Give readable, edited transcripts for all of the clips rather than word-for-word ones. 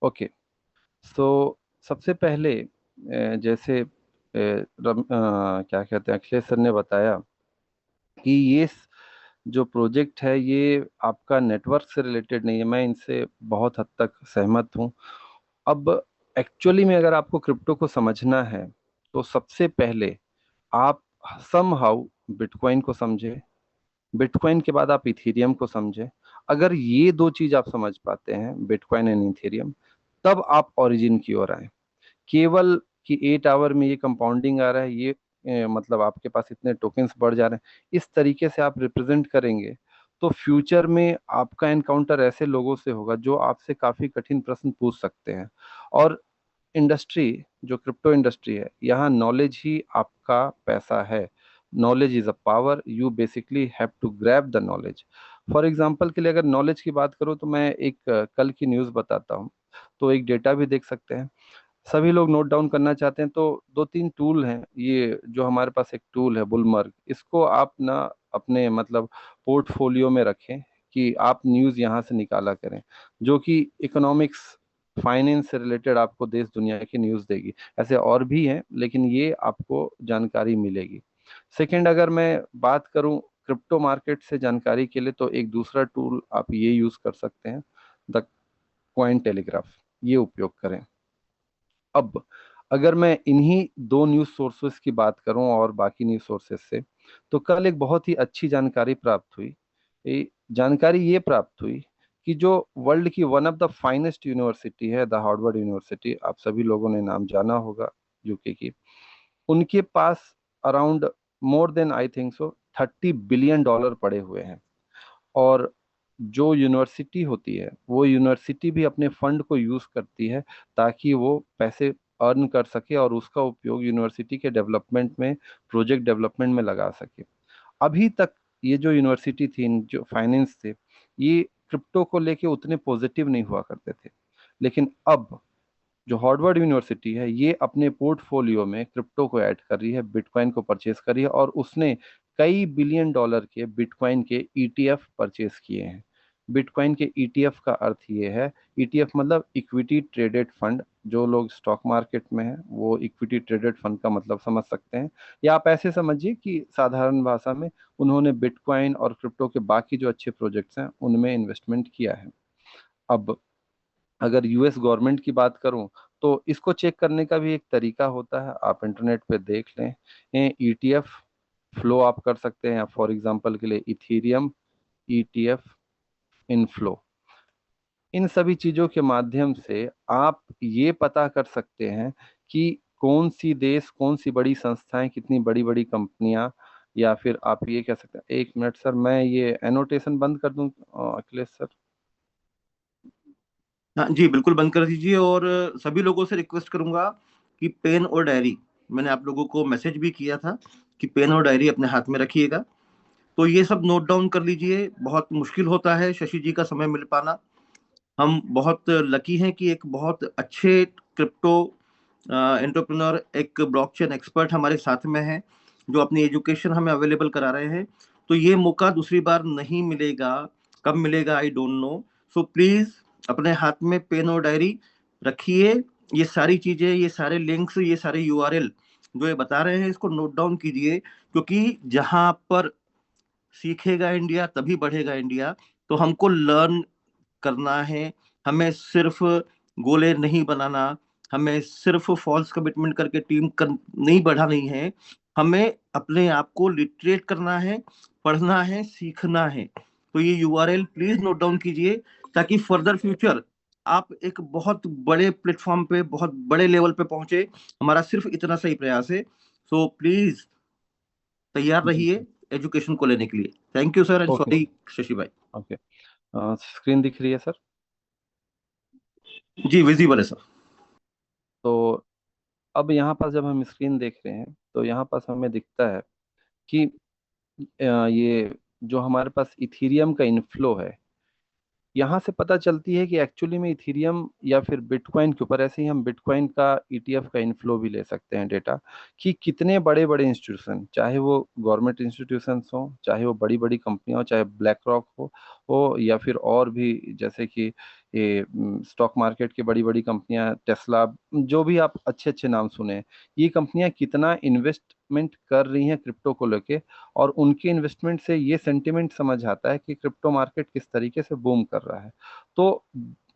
Okay. सो सबसे पहले जैसे क्या कहते हैं, अखिलेश सर ने बताया कि जो प्रोजेक्ट है ये आपका नेटवर्क से रिलेटेड नहीं है। मैं इनसे बहुत हद तक सहमत हूँ। अब एक्चुअली में अगर आपको क्रिप्टो को समझना है तो सबसे पहले आप सम हाउ बिटकॉइन को समझे, बिटकॉइन के बाद आप इथेरियम को समझे। अगर ये दो चीज आप समझ पाते हैं, बिटकॉइन एंड इथेरियम, तब आप ओरिजिन की ओर आए। केवल कि 8 आवर में ये कंपाउंडिंग आ रहा है, ये मतलब आपके पास इतने टोकन्स बढ़ जा रहे हैं, इस तरीके से आप रिप्रेजेंट करेंगे तो फ्यूचर में आपका एनकाउंटर ऐसे लोगों से होगा जो आपसे काफी कठिन प्रश्न पूछ सकते हैं। और इंडस्ट्री, जो क्रिप्टो इंडस्ट्री है, यहाँ नॉलेज ही आपका पैसा है। Knowledge is a power, you basically have to grab the knowledge. For example के लिए अगर नॉलेज की बात करूँ तो मैं एक कल की न्यूज़ बताता हूँ। तो एक डेटा भी देख सकते हैं, सभी लोग नोट डाउन करना चाहते हैं तो दो तीन टूल हैं। ये जो हमारे पास एक टूल है बुलमर्ग, इसको आप ना अपने मतलब पोर्टफोलियो में रखें कि आप न्यूज़ यहाँ से निकाला करें, जो कि इकोनॉमिक्स, फाइनेंस से रिलेटेड आपको देश दुनिया की न्यूज़ देगी। ऐसे और भी हैं लेकिन ये आपको जानकारी मिलेगी। सेकंड, अगर मैं बात करूं क्रिप्टो मार्केट से जानकारी के लिए तो एक दूसरा टूल आप ये यूज़ कर सकते हैं, द कॉइन टेलीग्राफ। ये उपयोग करें। अब अगर मैं इन्हीं दो न्यूज़ सोर्सेस की बात करूं और बाकी न्यूज़ सोर्सेस से, तो कल एक बहुत ही अच्छी जानकारी प्राप्त हुई। जानकारी ये प्राप्त हुई कि जो वर्ल्ड की one of the finest university है, द हार्वर्ड यूनिवर्सिटी, आप सभी लोगों ने नाम जाना होगा, यूके की, उनके पास around more than I think so $30 billion पड़े हुए हैं। और जो यूनिवर्सिटी होती है वो यूनिवर्सिटी भी अपने फंड को यूज करती है ताकि वो पैसे अर्न कर सके और उसका उपयोग यूनिवर्सिटी के डेवलपमेंट में, प्रोजेक्ट डेवलपमेंट में लगा सके। अभी तक ये जो यूनिवर्सिटी थी, जो फाइनेंस थे, ये क्रिप्टो को लेके उतने पॉजिटिव नहीं हुआ करते थे। लेकिन अब जो हार्वर्ड यूनिवर्सिटी है ये अपने पोर्टफोलियो में क्रिप्टो को ऐड कर रही है, बिटकॉइन को परचेज कर रही है, और उसने कई बिलियन डॉलर के बिटकॉइन के ईटीएफ परचेज किए हैं। बिटकॉइन के ईटीएफ का अर्थ ये है, ईटीएफ मतलब इक्विटी ट्रेडेड फंड। जो लोग स्टॉक मार्केट में हैं वो इक्विटी ट्रेडेड फंड का मतलब समझ सकते हैं। या आप ऐसे समझिए कि साधारण भाषा में उन्होंने बिटकॉइन और क्रिप्टो के बाकी जो अच्छे प्रोजेक्ट्स हैं उनमें इन्वेस्टमेंट किया है। अब अगर यूएस गवर्नमेंट की बात करूं तो इसको चेक करने का भी एक तरीका होता है, आप इंटरनेट पे देख लें। ईटीएफ फ्लो आप कर सकते हैं, फॉर एग्जांपल के लिए इथीरियम ईटीएफ इनफ्लो। इन सभी चीजों के माध्यम से आप ये पता कर सकते हैं कि कौन सी देश, कौन सी बड़ी संस्थाएं, कितनी बड़ी बड़ी कंपनियां, या फिर आप ये कह सकते हैं। एक मिनट सर, मैं ये एनोटेशन बंद कर दूं अखिलेश सर। हाँ जी, बिल्कुल बंद कर दीजिए। और सभी लोगों से रिक्वेस्ट करूंगा कि पेन और डायरी, मैंने आप लोगों को मैसेज भी किया था कि पेन और डायरी अपने हाथ में रखिएगा। तो ये सब नोट डाउन कर लीजिए। बहुत मुश्किल होता है शशि जी का समय मिल पाना। हम बहुत लकी हैं कि एक बहुत अच्छे क्रिप्टो एंटरप्रेन्योर, एक ब्लॉकचेन एक्सपर्ट हमारे साथ में है, जो अपनी एजुकेशन हमें अवेलेबल करा रहे हैं। तो ये मौका दूसरी बार नहीं मिलेगा। कब मिलेगा I don't know. So please अपने हाथ में पेन और डायरी रखिए। ये सारी चीजें, ये सारे लिंक्स, ये सारे यूआरएल जो ये बता रहे हैं, इसको नोट डाउन कीजिए। क्योंकि जहां पर सीखेगा इंडिया तभी बढ़ेगा इंडिया। तो हमको लर्न करना है। हमें सिर्फ गोले नहीं बनाना, हमें सिर्फ फॉल्स कमिटमेंट करके नहीं बढ़ानी है। हमें अपने आप को लिटरेट करना है, पढ़ना है, सीखना है। तो ये यूआरएल प्लीज नोट डाउन कीजिए, ताकि फर्दर फ्यूचर आप एक बहुत बड़े प्लेटफॉर्म पे, बहुत बड़े लेवल पे पहुंचे। हमारा सिर्फ इतना सही प्रयास है। सो प्लीज तैयार जी रहिए एजुकेशन को लेने के लिए। Thank you sir, and okay. Sorry Shashi भाई। ओके। स्क्रीन दिख रही है सर? जी विजिबल है सर। तो अब यहाँ पर जब हम स्क्रीन देख रहे हैं तो यहाँ पास हमें दिखता है कि ये जो हमारे पास इथीरियम का इनफ्लो है, यहाँ से पता चलती है कि एक्चुअली में इथीरियम या फिर बिटकॉइन के ऊपर, ऐसे ही हम बिटकॉइन का ईटीएफ का इनफ्लो भी ले सकते हैं डेटा, कि कितने बड़े बड़े इंस्टीट्यूशन, चाहे वो गवर्नमेंट इंस्टीट्यूशंस हो, चाहे वो बड़ी बड़ी कंपनियां हो, चाहे ब्लैक रॉक हो या फिर और भी, जैसे कि ये स्टॉक मार्केट की बड़ी बड़ी कंपनियां, टेस्ला, जो भी आप अच्छे अच्छे नाम सुने हैं, ये कंपनियां कितना इन्वेस्टमेंट कर रही हैं क्रिप्टो को लेके, और उनके इन्वेस्टमेंट से ये सेंटिमेंट समझ आता है कि क्रिप्टो मार्केट किस तरीके से बूम कर रहा है। तो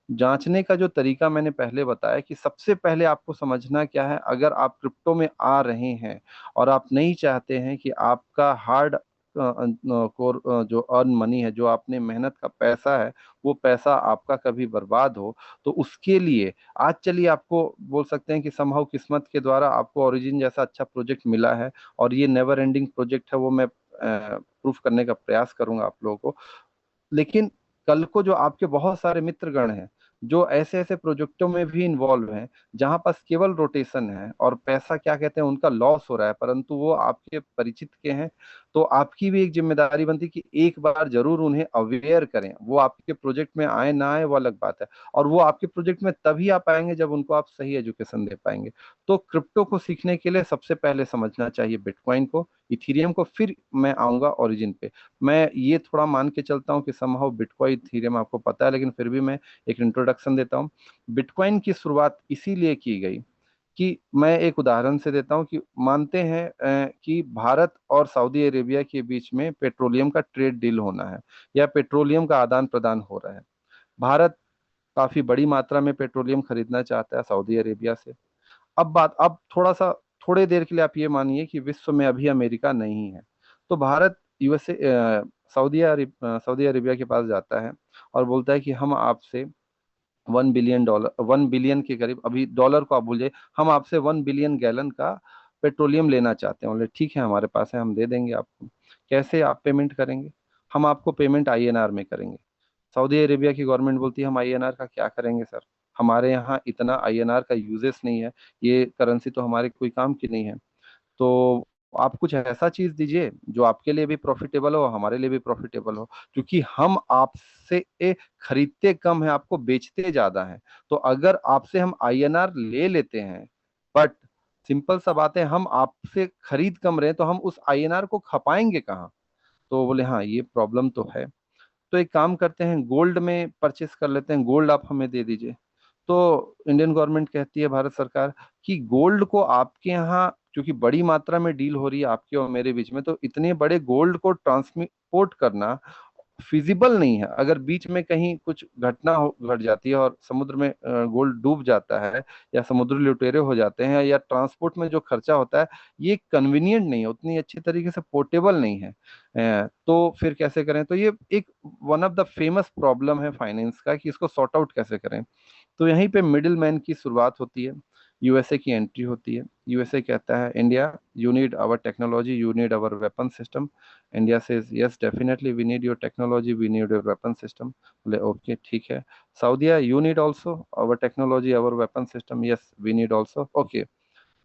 जांचने का जो तरीका मैंने पहले बताया कि सबसे पहले आपको समझना क्या है, अगर आप क्रिप्टो में आ रहे हैं और आप नहीं चाहते हैं कि आपका हार्ड कोर जो अर्न मनी है, जो आपने मेहनत का पैसा है, वो पैसा आपका कभी बर्बाद हो, तो उसके लिए आज चलिए आपको बोल सकते हैं कि समहाउ किस्मत के द्वारा आपको ओरिजिन जैसा अच्छा प्रोजेक्ट मिला है, और ये नेवर एंडिंग प्रोजेक्ट है, वो मैं प्रूफ करने का प्रयास करूंगा आप लोगों को। लेकिन कल को जो आपके बहुत सारे मित्रगण हैं, जो ऐसे ऐसे प्रोजेक्टों में भी इन्वॉल्व हैं, जहां पास केवल रोटेशन है और पैसा क्या कहते हैं उनका लॉस हो रहा है, परंतु वो आपके परिचित के हैं, तो आपकी भी एक जिम्मेदारी बनती है कि एक बार जरूर उन्हें अवेयर करें। वो आपके प्रोजेक्ट में आए ना आए वो अलग बात है, और वो आपके प्रोजेक्ट में तभी आ पाएंगे जब उनको आप सही एजुकेशन दे पाएंगे। तो क्रिप्टो को सीखने के लिए सबसे पहले समझना चाहिए बिटकॉइन को, इथीरियम को, फिर मैं आऊंगा ओरिजिन पे। मैं ये थोड़ा मान के चलता हूँ कि समहाउ बिटकॉइन थ्योरम आपको पता है, लेकिन फिर भी मैं एक इंट्रोडक्शन देता हूँ। बिटकॉइन की शुरुआत इसीलिए की गई कि मैं एक उदाहरण से देता हूँ कि मानते हैं कि भारत और सऊदी अरेबिया के बीच में पेट्रोलियम का ट्रेड डील होना है, या पेट्रोलियम का आदान प्रदान हो रहा है। भारत काफी बड़ी मात्रा में पेट्रोलियम खरीदना चाहता है सऊदी अरेबिया से। अब थोड़ा सा, थोड़े देर के लिए आप ये मानिए कि विश्व में अभी अमेरिका नहीं है, तो भारत यूएसए सऊदी अरेबिया के पास जाता है और बोलता है कि हम आपसे 1 बिलियन डॉलर, 1 बिलियन के करीब, अभी डॉलर को आप भूल जाइए, हम आपसे 1 बिलियन गैलन का पेट्रोलियम लेना चाहते हैं। बोले ठीक है, हमारे पास है, हम दे देंगे आपको। कैसे आप पेमेंट करेंगे? हम आपको पेमेंट आईएनआर में करेंगे। सऊदी अरेबिया की गवर्नमेंट बोलती है हम आईएनआर का क्या करेंगे सर, हमारे यहाँ इतना आईएनआर का यूजेस नहीं है, ये करेंसी तो हमारे कोई काम की नहीं है। तो आप कुछ ऐसा चीज दीजिए जो आपके लिए भी प्रॉफिटेबल हो, हमारे लिए भी प्रॉफिटेबल हो, क्योंकि हम आपसे खरीदते कम है, आपको बेचते ज्यादा है। तो अगर आपसे हम आईएनआर ले लेते हैं, बट सिंपल सा बात है, हम आपसे खरीद कम रहे हैं, तो हम उस आईएनआर को खपाएंगे कहाँ? तो बोले हाँ, ये प्रॉब्लम तो है। तो एक काम करते हैं, गोल्ड में परचेस कर लेते हैं, गोल्ड आप हमें दे दीजिए। तो इंडियन गवर्नमेंट कहती है, भारत सरकार, कि गोल्ड को आपके यहाँ क्योंकि बड़ी मात्रा में डील हो रही है आपके और मेरे बीच में, तो इतने बड़े गोल्ड को ट्रांसपोर्ट करना फिजिबल नहीं है। अगर बीच में कहीं कुछ घटना हो घट जाती है और समुद्र में गोल्ड डूब जाता है, या समुद्री लुटेरे हो जाते हैं, या ट्रांसपोर्ट में जो खर्चा होता है, ये कन्वीनियंट नहीं है, उतनी अच्छी तरीके से पोर्टेबल नहीं है। तो फिर कैसे करें? तो ये एक one of the famous problem है फाइनेंस का, कि इसको सॉर्ट आउट कैसे करें। तो यहीं पे मिडिल मैन की शुरुआत होती है, यूएसए की एंट्री होती है। यूएसए कहता है India, you need our technology, you need our weapon system. India says yes definitely we need your technology, we need your weapon system. बोले ओके ठीक है। Saudia, you need also our technology, our weapon system, yes we need also, okay.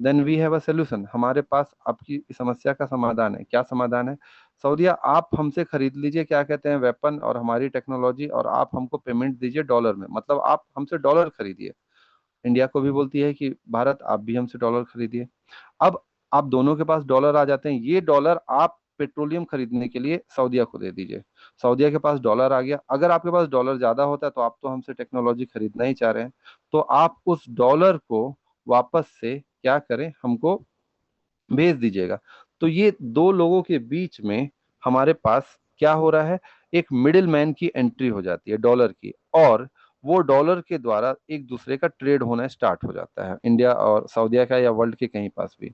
Then we have a solution, हमारे पास आपकी इस समस्या का समाधान है। क्या समाधान है? सऊदिया, आप हमसे खरीद लीजिए, क्या कहते हैं, वेपन और हमारी टेक्नोलॉजी, और आप हमको पेमेंट दीजिए डॉलर में, मतलब आप हमसे डॉलर खरीदिए। इंडिया को भी बोलती है कि भारत, आप भी हमसे डॉलर खरीदिए। अब आप दोनों के पास डॉलर आ जाते हैं, ये डॉलर आप पेट्रोलियम खरीदने के लिए सऊदिया को दे दीजिए। सऊदिया के पास डॉलर आ गया। अगर आपके पास डॉलर ज्यादा होता है, तो आप तो हमसे टेक्नोलॉजी खरीदना ही चाह रहे हैं, तो आप उस डॉलर को वापस से क्या करें, हमको भेज दीजिएगा। तो ये दो लोगों के बीच में हमारे पास क्या हो रहा है, एक मिडिल मैन की एंट्री हो जाती है डॉलर की, और वो डॉलर के द्वारा एक दूसरे का ट्रेड होना स्टार्ट हो जाता है, इंडिया और सऊदीया का, या वर्ल्ड के कहीं पास भी।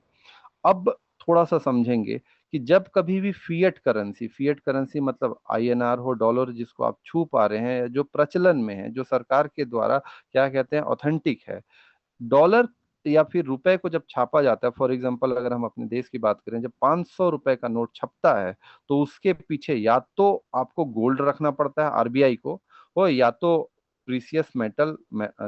अब थोड़ा सा समझेंगे कि जब कभी भी फिएट करेंसी मतलब आईएनआर हो, डॉलर जिसको आप छू पा रहे हैं, जो प्रचलन में है, जो सरकार के द्वारा क्या कहते हैं ऑथेंटिक है, डॉलर या फिर रुपए को जब छापा जाता है, फॉर एग्जांपल अगर हम अपने देश की बात करें, जब 500 रुपए का नोट छपता है, तो उसके पीछे या तो आपको गोल्ड रखना पड़ता है आरबीआई को, हो या तो प्रीसियस मेटल,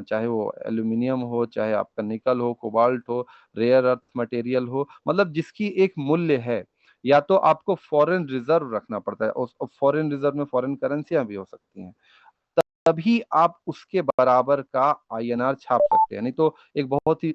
चाहे वो एल्यूमिनियम हो, चाहे आपका निकल हो, कोबाल्ट हो, रेयर अर्थ मटेरियल हो, मतलब जिसकी एक मूल्य है, या तो आपको फॉरेन रिजर्व रखना पड़ता है, और फॉरेन रिजर्व में फॉरेन करेंसियां भी हो सकती हैं, तभी आप उसके बराबर का आईएनआर छाप सकते हैं। नहीं तो एक बहुत ही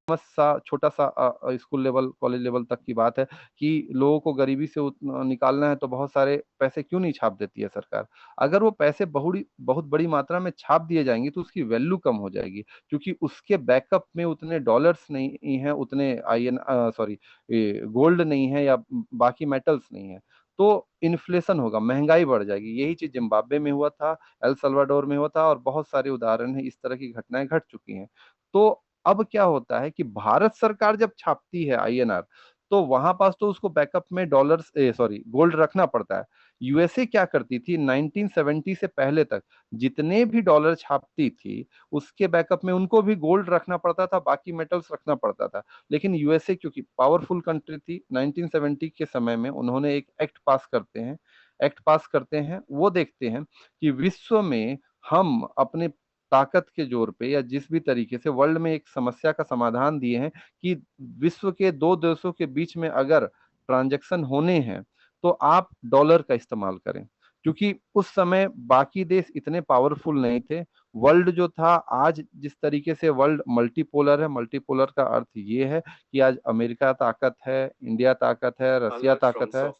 सा छोटा सा स्कूल लेवल कॉलेज लेवल तक की बात है कि लोगों को गरीबी से निकालना है तो बहुत सारे पैसे क्यों नहीं छाप देती है सरकार। अगर वो पैसे बहुत बहुत बड़ी मात्रा में छाप दिए जाएंगे तो उसकी वैल्यू कम हो जाएगी, क्योंकि उसके बैकअप में उतने डॉलर्स नहीं है, उतने आईएन सॉरी गोल्ड नहीं है या बाकी मेटल्स नहीं है। तो इन्फ्लेशन होगा, महंगाई बढ़ जाएगी। यही चीज जिम्बाब्वे में हुआ था, एल सल्वाडोर में हुआ था, और बहुत सारे उदाहरण है, इस तरह की घटनाएं घट चुकी हैं। तो अब क्या होता है कि भारत सरकार जब छापती है आईएनआर, तो वहां पास तो उसको बैकअप में डॉलर्स सॉरी गोल्ड रखना पड़ता है। यूएसए क्या करती थी 1970 से पहले तक, जितने भी डॉलर छापती थी उसके बैकअप में उनको भी गोल्ड रखना पड़ता था, बाकी मेटल्स रखना पड़ता था। लेकिन यूएसए क्योंकि पावरफुल कंट्री थी, 1970 के समय में उन्होंने एक एक्ट पास करते हैं, वो देखते हैं कि विश्व में हम अपने ताकत के जोर पे या जिस भी तरीके से वर्ल्ड में एक समस्या का समाधान दिए हैं कि विश्व के दो देशों के बीच में अगर ट्रांजैक्शन होने हैं तो आप डॉलर का इस्तेमाल करें, क्योंकि उस समय बाकी देश इतने पावरफुल नहीं थे। वर्ल्ड जो था, आज जिस तरीके से वर्ल्ड मल्टीपोलर है, मल्टीपोलर का अर्थ ये है कि आज अमेरिका ताकत है, इंडिया ताकत है, रसिया ताकत है,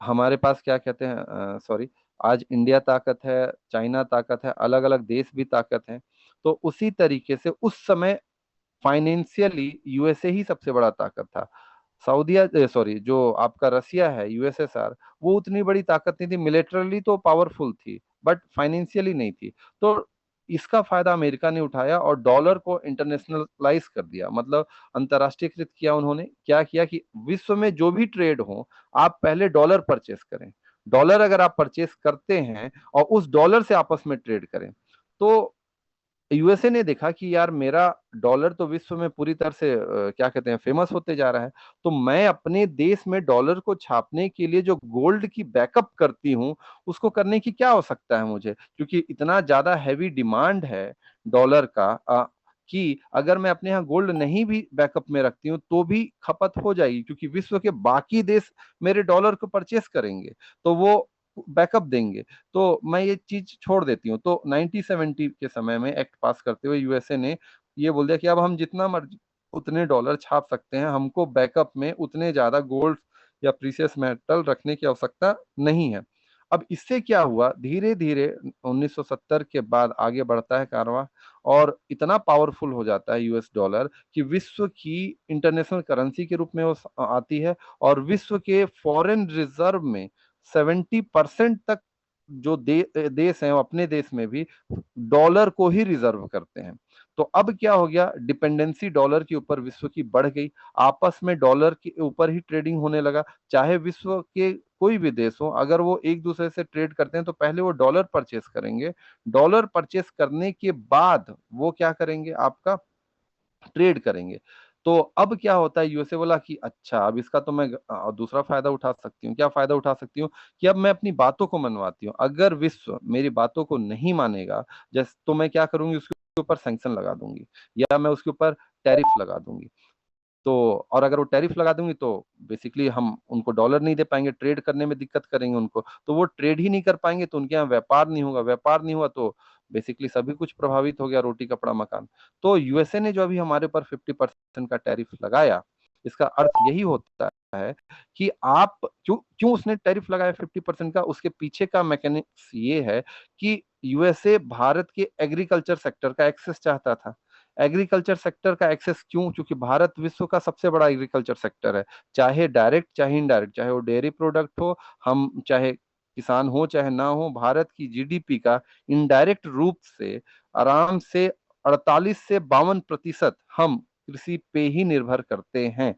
हमारे पास क्या कहते हैं सॉरी, आज इंडिया ताकत है, चाइना ताकत है, अलग अलग देश भी ताकत है। तो उसी तरीके से उस समय फाइनेंशियली यूएसए ही सबसे बड़ा ताकत था। सऊदिया सॉरी जो आपका रसिया है, यूएसएसआर, वो उतनी बड़ी ताकत नहीं थी, मिलिटरली तो पावरफुल थी बट फाइनेंशियली नहीं थी। तो इसका फायदा अमेरिका ने उठाया और डॉलर को इंटरनेशनलाइज कर दिया, मतलब अंतर्राष्ट्रीयकृत किया। उन्होंने क्या किया कि विश्व में जो भी ट्रेड हो, आप पहले डॉलर परचेस करें। डॉलर अगर आप परचेस करते हैं और उस डॉलर से आपस में ट्रेड करें, तो यूएसए ने देखा कि यार मेरा डॉलर तो विश्व में पूरी तरह से क्या कहते हैं फेमस होते जा रहा है, तो मैं अपने देश में डॉलर को छापने के लिए जो गोल्ड की बैकअप करती हूँ, उसको करने की क्या आवश्यकता है मुझे, क्योंकि इतना ज्यादा हैवी डिमांड है डॉलर का कि अगर मैं अपने यहाँ गोल्ड नहीं भी बैकअप में रखती हूँ तो भी खपत हो जाएगी, क्योंकि विश्व के बाकी देश मेरे डॉलर को परचेस करेंगे, तो वो बैकअप देंगे। तो मैं ये चीज छोड़ देती हूँ। तो 1970 के समय में एक्ट पास करते हुए यूएसए ने ये बोल दिया कि अब हम जितना मर्जी उतने डॉलर छाप सकते हैं, हमको बैकअप में उतने ज्यादा गोल्ड या प्रीशियस मेटल रखने की आवश्यकता नहीं है। अब इससे क्या हुआ, धीरे धीरे 1970 के बाद आगे बढ़ता है कारवां, और इतना पावरफुल हो जाता है यूएस डॉलर कि विश्व की इंटरनेशनल करेंसी के रूप में वो आती है, और विश्व के फॉरेन रिजर्व में 70% तक जो देश हैं वो अपने देश में भी डॉलर को ही रिजर्व करते हैं। तो अब क्या हो गया, डिपेंडेंसी डॉलर के ऊपर विश्व की बढ़ गई, आपस में डॉलर के ऊपर ही ट्रेडिंग होने लगा। चाहे विश्व के कोई भी देश हो, अगर वो एक दूसरे से ट्रेड करते हैं तो पहले वो डॉलर परचेस करेंगे, डॉलर परचेस करने के बाद वो क्या करेंगे, आपका ट्रेड करेंगे। तो अब क्या होता है, यूएसए बोला कि अच्छा अब इसका तो मैं दूसरा फायदा उठा सकती हूँ। क्या फायदा उठा सकती हूँ कि अब मैं अपनी बातों को मनवाती हूँ, अगर विश्व मेरी बातों को नहीं मानेगा, जैसे तो मैं क्या करूंगी, उसके ऊपर सैंक्शन लगा दूंगी या मैं उसके ऊपर टैरिफ लगा दूंगी। तो और अगर वो टैरिफ लगा दूंगी तो बेसिकली हम उनको डॉलर नहीं दे पाएंगे, ट्रेड करने में दिक्कत करेंगे उनको, तो वो ट्रेड ही नहीं कर पाएंगे, तो उनके यहाँ व्यापार नहीं होगा, व्यापार नहीं हुआ तो बेसिकली सभी कुछ प्रभावित हो गया, रोटी कपड़ा मकान। तो यूएसए ने जो अभी हमारे ऊपर 50% का टैरिफ लगाया, इसका अर्थ यही होता है कि आप क्यों क्यों उसने टैरिफ लगाया 50% का, उसके पीछे का मैकेनिक्स ये है कि यूएसए भारत के एग्रीकल्चर सेक्टर का एक्सेस चाहता था। एग्रीकल्चर सेक्टर का एक्सेस क्यों, क्योंकि भारत विश्व का सबसे बड़ा एग्रीकल्चर सेक्टर है, चाहे डायरेक्ट चाहे इनडायरेक्ट, चाहे वो डेयरी प्रोडक्ट हो, हम चाहे किसान हो चाहे ना हो, भारत की जीडीपी का इनडायरेक्ट रूप से आराम से 48 से 52% हम कृषि पे ही निर्भर करते हैं,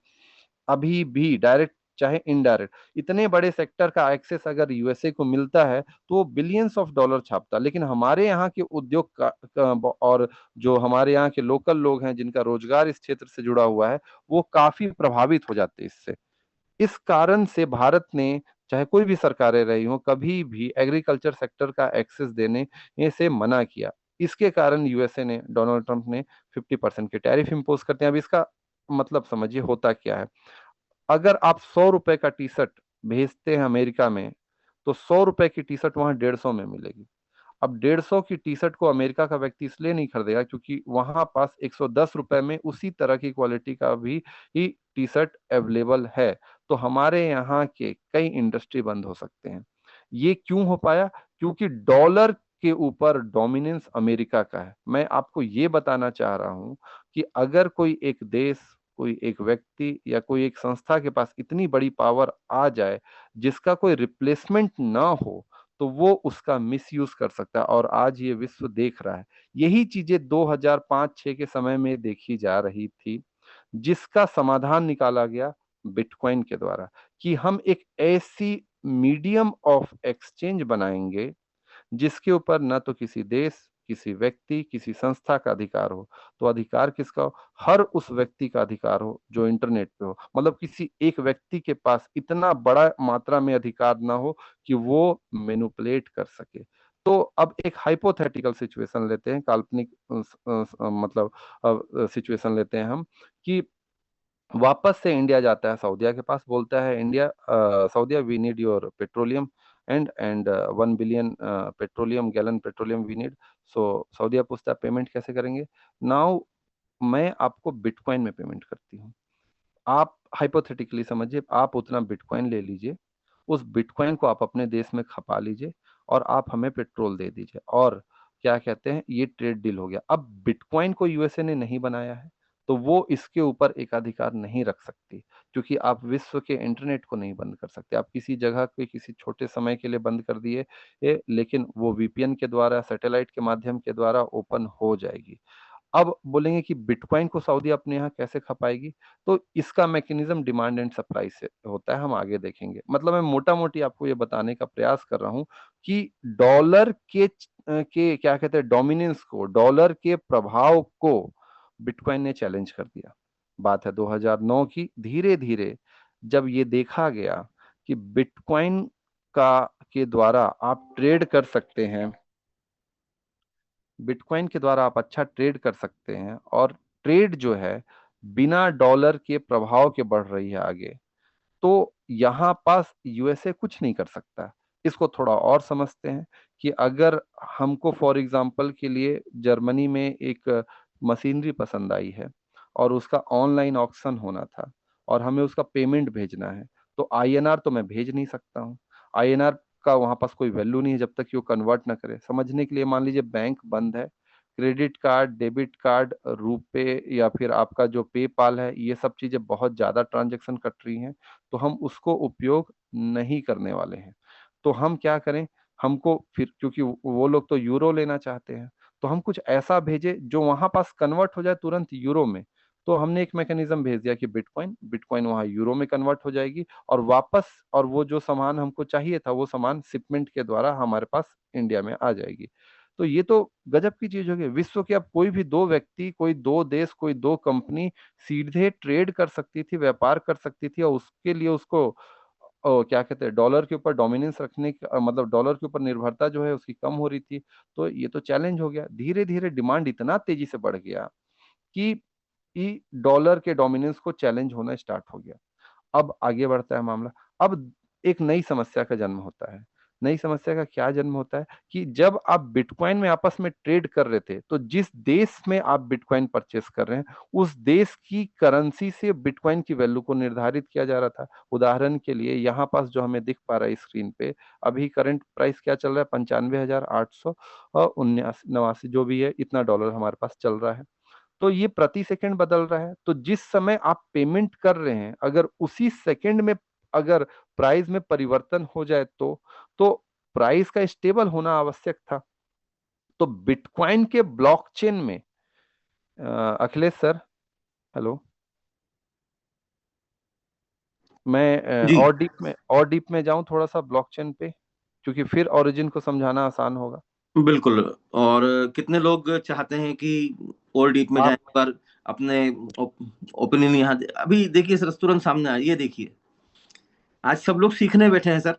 अभी भी डायरेक्ट चाहे इनडायरेक्ट। इतने बड़े सेक्टर का एक्सेस अगर यूएसए को मिलता है तो वो बिलियंस ऑफ डॉलर छापता, लेकिन हमारे यहाँ के उद्योग और जो हमारे यहाँ के लोकल लोग हैं जिनका रोजगार इस क्षेत्र से जुड़ा हुआ है, वो काफी प्रभावित हो जाते हैं इससे। इस कारण से भारत ने, चाहे कोई भी सरकारें रही हो, कभी भी एग्रीकल्चर सेक्टर का एक्सेस देने से मना किया। इसके कारण यूएसए ने, डोनाल्ड ट्रंप ने 50% के टैरिफ इंपोज करते हैं। अब इसका मतलब समझिए होता क्या है, अगर आप 100 रुपए का टी शर्ट भेजते हैं अमेरिका में, तो 100 रुपए की टी शर्ट वहां 150 में मिलेगी। अब 150 की टी शर्ट को अमेरिका का व्यक्ति इसलिए नहीं खरीदेगा क्योंकि वहां पास 110 रुपए में उसी तरह की क्वालिटी का भी ही टी शर्ट अवेलेबल है। तो हमारे यहाँ के कई इंडस्ट्री बंद हो सकते हैं। ये क्यों हो पाया? क्योंकि डॉलर के ऊपर डोमिनेंस अमेरिका का है। मैं आपको ये बताना चाह रहा हूं कि अगर कोई एक देश, कोई एक व्यक्ति या कोई एक संस्था के पास इतनी बड़ी पावर आ जाए जिसका कोई रिप्लेसमेंट ना हो, तो वो उसका मिसयूज कर सकता है, और आज ये विश्व देख रहा है। यही चीजें 2005-6 के समय में देखी जा रही थी, जिसका समाधान निकाला गया बिटकॉइन के द्वारा, कि हम एक ऐसी मीडियम ऑफ एक्सचेंज बनाएंगे जिसके ऊपर ना तो किसी देश, किसी व्यक्ति, किसी संस्था का अधिकार हो। तो अधिकार किसका हो? हर उस व्यक्ति का अधिकार हो जो इंटरनेट पे हो। मतलब किसी एक व्यक्ति के पास इतना बड़ा मात्रा में अधिकार ना हो कि वो मैनिपुलेट कर सके। तो अब एक हाइपोथेटिकल सिचुएशन लेते हैं, काल्पनिक मतलब सिचुएशन लेते हैं हम, कि वापस से इंडिया जाता है सऊदीया के पास, बोलता है India, Saudia, we need your petroleum and 1 billion petroleum gallon petroleum we need. So Saudia पूछता है पेमेंट कैसे करेंगे? नाउ मैं आपको बिटकॉइन में पेमेंट करती हूँ। आप हाइपोथेटिकली समझिए, आप उतना बिटकॉइन ले लीजिए, उस बिटकॉइन को आप अपने देश में खपा लीजिए और आप हमें पेट्रोल दे दीजिए, और क्या कहते हैं, ये ट्रेड डील हो गया। अब बिटकॉइन को यूएसए ने नहीं बनाया है, तो वो इसके ऊपर एकाधिकार नहीं रख सकती, क्योंकि आप विश्व के इंटरनेट को नहीं बंद कर सकते। आप किसी जगह पे किसी छोटे समय के लिए बंद कर दिए, लेकिन वो वीपीएन के द्वारा, सैटेलाइट के माध्यम के द्वारा ओपन हो जाएगी। अब बोलेंगे कि बिटकॉइन को सऊदी अपने यहाँ कैसे खपाएगी? तो इसका मैकेनिज्म डिमांड एंड सप्लाई से होता है, हम आगे देखेंगे। मतलब मैं मोटा मोटी आपको ये बताने का प्रयास कर रहा हूँ कि डॉलर के क्या कहते हैं, डोमिनेंस को, डॉलर के प्रभाव को बिटकॉइन ने चैलेंज कर दिया। बात है 2009 की। धीरे धीरे जब ये देखा गया कि बिटकॉइन का के द्वारा आप ट्रेड कर सकते हैं, बिटकॉइन के द्वारा आप अच्छा ट्रेड कर सकते हैं, और ट्रेड जो है बिना डॉलर के प्रभाव के बढ़ रही है आगे, तो यहां पास यूएसए कुछ नहीं कर सकता। इसको थोड़ा और समझते हैं कि अगर हमको फॉर एग्जांपल के लिए जर्मनी में एक मशीनरी पसंद आई है और उसका ऑनलाइन ऑक्शन होना था और हमें उसका पेमेंट भेजना है, तो आईएनआर तो मैं भेज नहीं सकता हूँ। आईएनआर का वहां पास कोई वैल्यू नहीं है जब तक कि वो कन्वर्ट ना करे। समझने के लिए, मान लीजिए बैंक बंद है, credit card, debit card, RuPay, या फिर आपका जो पेपाल है, ये सब चीजें बहुत ज्यादा ट्रांजैक्शन कट रही हैं, तो हम उसको उपयोग नहीं करने वाले हैं। तो हम क्या करें? हमको फिर, क्योंकि वो लोग तो यूरो लेना चाहते हैं, तो हम कुछ ऐसा भेजे जो वहां पास कन्वर्ट हो जाए तुरंत यूरो में। तो हमने एक मैकेनिज्म भेज दिया कि बिटकॉइन, बिटकॉइन वहां यूरो में कन्वर्ट हो जाएगी, और वापस, और वो जो सामान हमको चाहिए था वो सामान शिपमेंट के द्वारा हमारे पास इंडिया में आ जाएगी। तो ये तो गजब की चीज हो गई। विश्व के अब कोई भी दो व्यक्ति, कोई दो देश, कोई दो कंपनी सीधे ट्रेड कर सकती थी, व्यापार कर सकती थी, और उसके लिए उसको क्या कहते हैं, डॉलर के ऊपर डोमिनेंस रखने की, मतलब डॉलर के ऊपर निर्भरता जो है उसकी कम हो रही थी। तो ये तो चैलेंज हो गया। धीरे धीरे डिमांड इतना तेजी से बढ़ गया कि डॉलर के डोमिनेंस को चैलेंज होना स्टार्ट हो गया। अब आगे बढ़ता है मामला। अब एक नई समस्या का जन्म होता है। नई समस्या का क्या जन्म होता है कि जब आप बिटकॉइन में आपस में ट्रेड कर रहे थे, तो जिस देश में आप बिटकॉइन परचेस कर रहे हैं, उस देश की करेंसी से बिटकॉइन की वैल्यू को निर्धारित किया जा रहा था। उदाहरण के लिए यहाँ पास जो हमें दिख पा रहा है स्क्रीन पे, अभी करंट प्राइस क्या चल रहा है? 95,800 और 89 जो भी है, इतना डॉलर हमारे पास चल रहा है। तो ये प्रति सेकंड बदल रहा है। तो जिस समय आप पेमेंट कर रहे हैं, अगर उसी सेकंड में अगर प्राइस में परिवर्तन हो जाए, तो प्राइस का स्टेबल होना आवश्यक था। तो बिटकॉइन के ब्लॉकचेन में, अखिलेश सर, हेलो, मैं जी और डीप में जाऊं थोड़ा सा ब्लॉकचेन पे, क्योंकि फिर ओरिजिन को समझाना आसान होगा। बिल्कुल। और कितने लोग चाहते हैं कि और डीप में जाएं, आप पर अपने ओपिनियन यहाँ अभी देखिए सर, तुरंत सामने आया, ये देखिए, आज सब लोग सीखने बैठे हैं सर।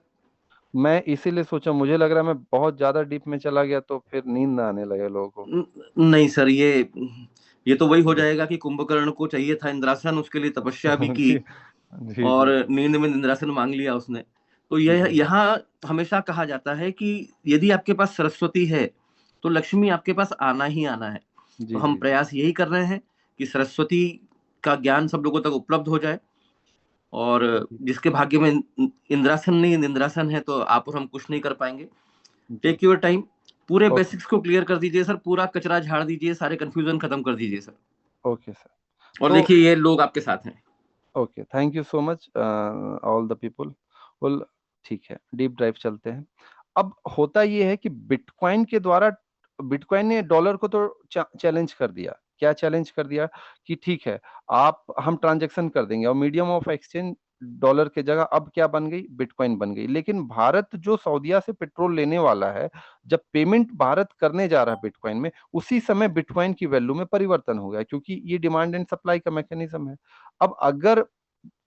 मैं इसीलिए सोचा, मुझे लग रहा है मैं बहुत ज्यादा डीप में चला गया तो फिर नींद ना आने लगे लोगों को। नहीं सर, ये तो वही हो जाएगा कि कुंभकर्ण को चाहिए था इंद्रासन, उसके लिए तपस्या भी की, जी जी और जी। नींद में इंद्रासन मांग लिया उसने। तो यह जी यहाँ हमेशा कहा जाता है कि यदि आपके पास सरस्वती है तो लक्ष्मी आपके पास आना ही आना है। तो जी हम जी जी प्रयास यही कर रहे हैं कि सरस्वती का ज्ञान सब लोगों तक उपलब्ध हो जाए, और जी जिसके भाग्य में इंद्रासन नहीं निंद्रासन है तो आप और हम कुछ नहीं कर पाएंगे। जी। टेक योर टाइम, पूरे ओके बेसिक्स को क्लियर कर दीजिए सर, पूरा कचरा झाड़ दीजिए, सारे कंफ्यूजन खत्म कर दीजिए सर, ओके सर। और तो देखिए ये लोग आपके साथ हैं। Okay, thank you so much all the people. बोल, ठीक है, डीप ड्राइव चलते हैं। अब होता ये है कि बिटकॉइन के द्वारा, बिटकॉइन ने डॉलर को तो चैलेंज कर दिया। क्या चैलेंज कर दिया? कि ठीक है, आप हम ट्रांजैक्शन कर देंगे, और मीडियम ऑफ एक्सचेंज डॉलर के जगह अब क्या बन गई? बिटकॉइन बन गई। लेकिन भारत जो सऊदीया से पेट्रोल लेने वाला है, जब पेमेंट भारत करने जा रहा है बिटकॉइन में, उसी समय बिटकॉइन की वैल्यू में परिवर्तन हो गया, क्योंकि ये डिमांड एंड सप्लाई का मैकेनिज्म है। अब अगर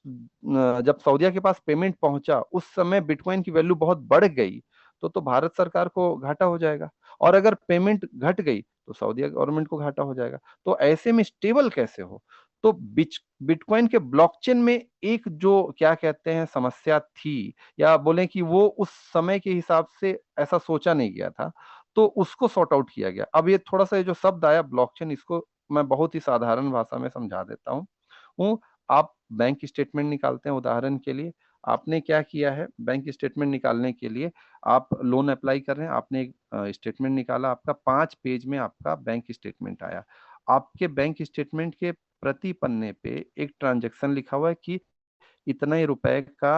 जब सऊदीया के पास पेमेंट पहुंचा उस समय बिटकॉइन की वैल्यू बहुत बढ़ गई, तो भारत सरकार को घाटा हो जाएगा। और अगर पेमेंट घट गई तो सऊदीया गवर्नमेंट को घाटा हो जाएगा। तो ऐसे में स्टेबल कैसे हो? तो बिटकॉइन के ब्लॉकचेन में एक जो क्या कहते हैं समस्या थी, या बोले कि वो उस समय के हिसाब से ऐसा सोचा नहीं गया था, तो उसको सॉर्ट आउट किया गया। अब ये थोड़ा सा ये जो शब्द आया ब्लॉकचेन, इसको मैं बहुत ही साधारण भाषा में समझा देता हूँ। आप बैंक स्टेटमेंट निकालते हैं, उदाहरण के लिए आपने क्या किया है, बैंक स्टेटमेंट निकालने के लिए आप लोन अप्लाई कर रहे हैं, आपने एक स्टेटमेंट निकाला, आपका 5 पेज में आपका बैंक स्टेटमेंट आया। आपके बैंक स्टेटमेंट के प्रति पन्ने पे एक ट्रांजैक्शन लिखा हुआ है कि इतने रुपए का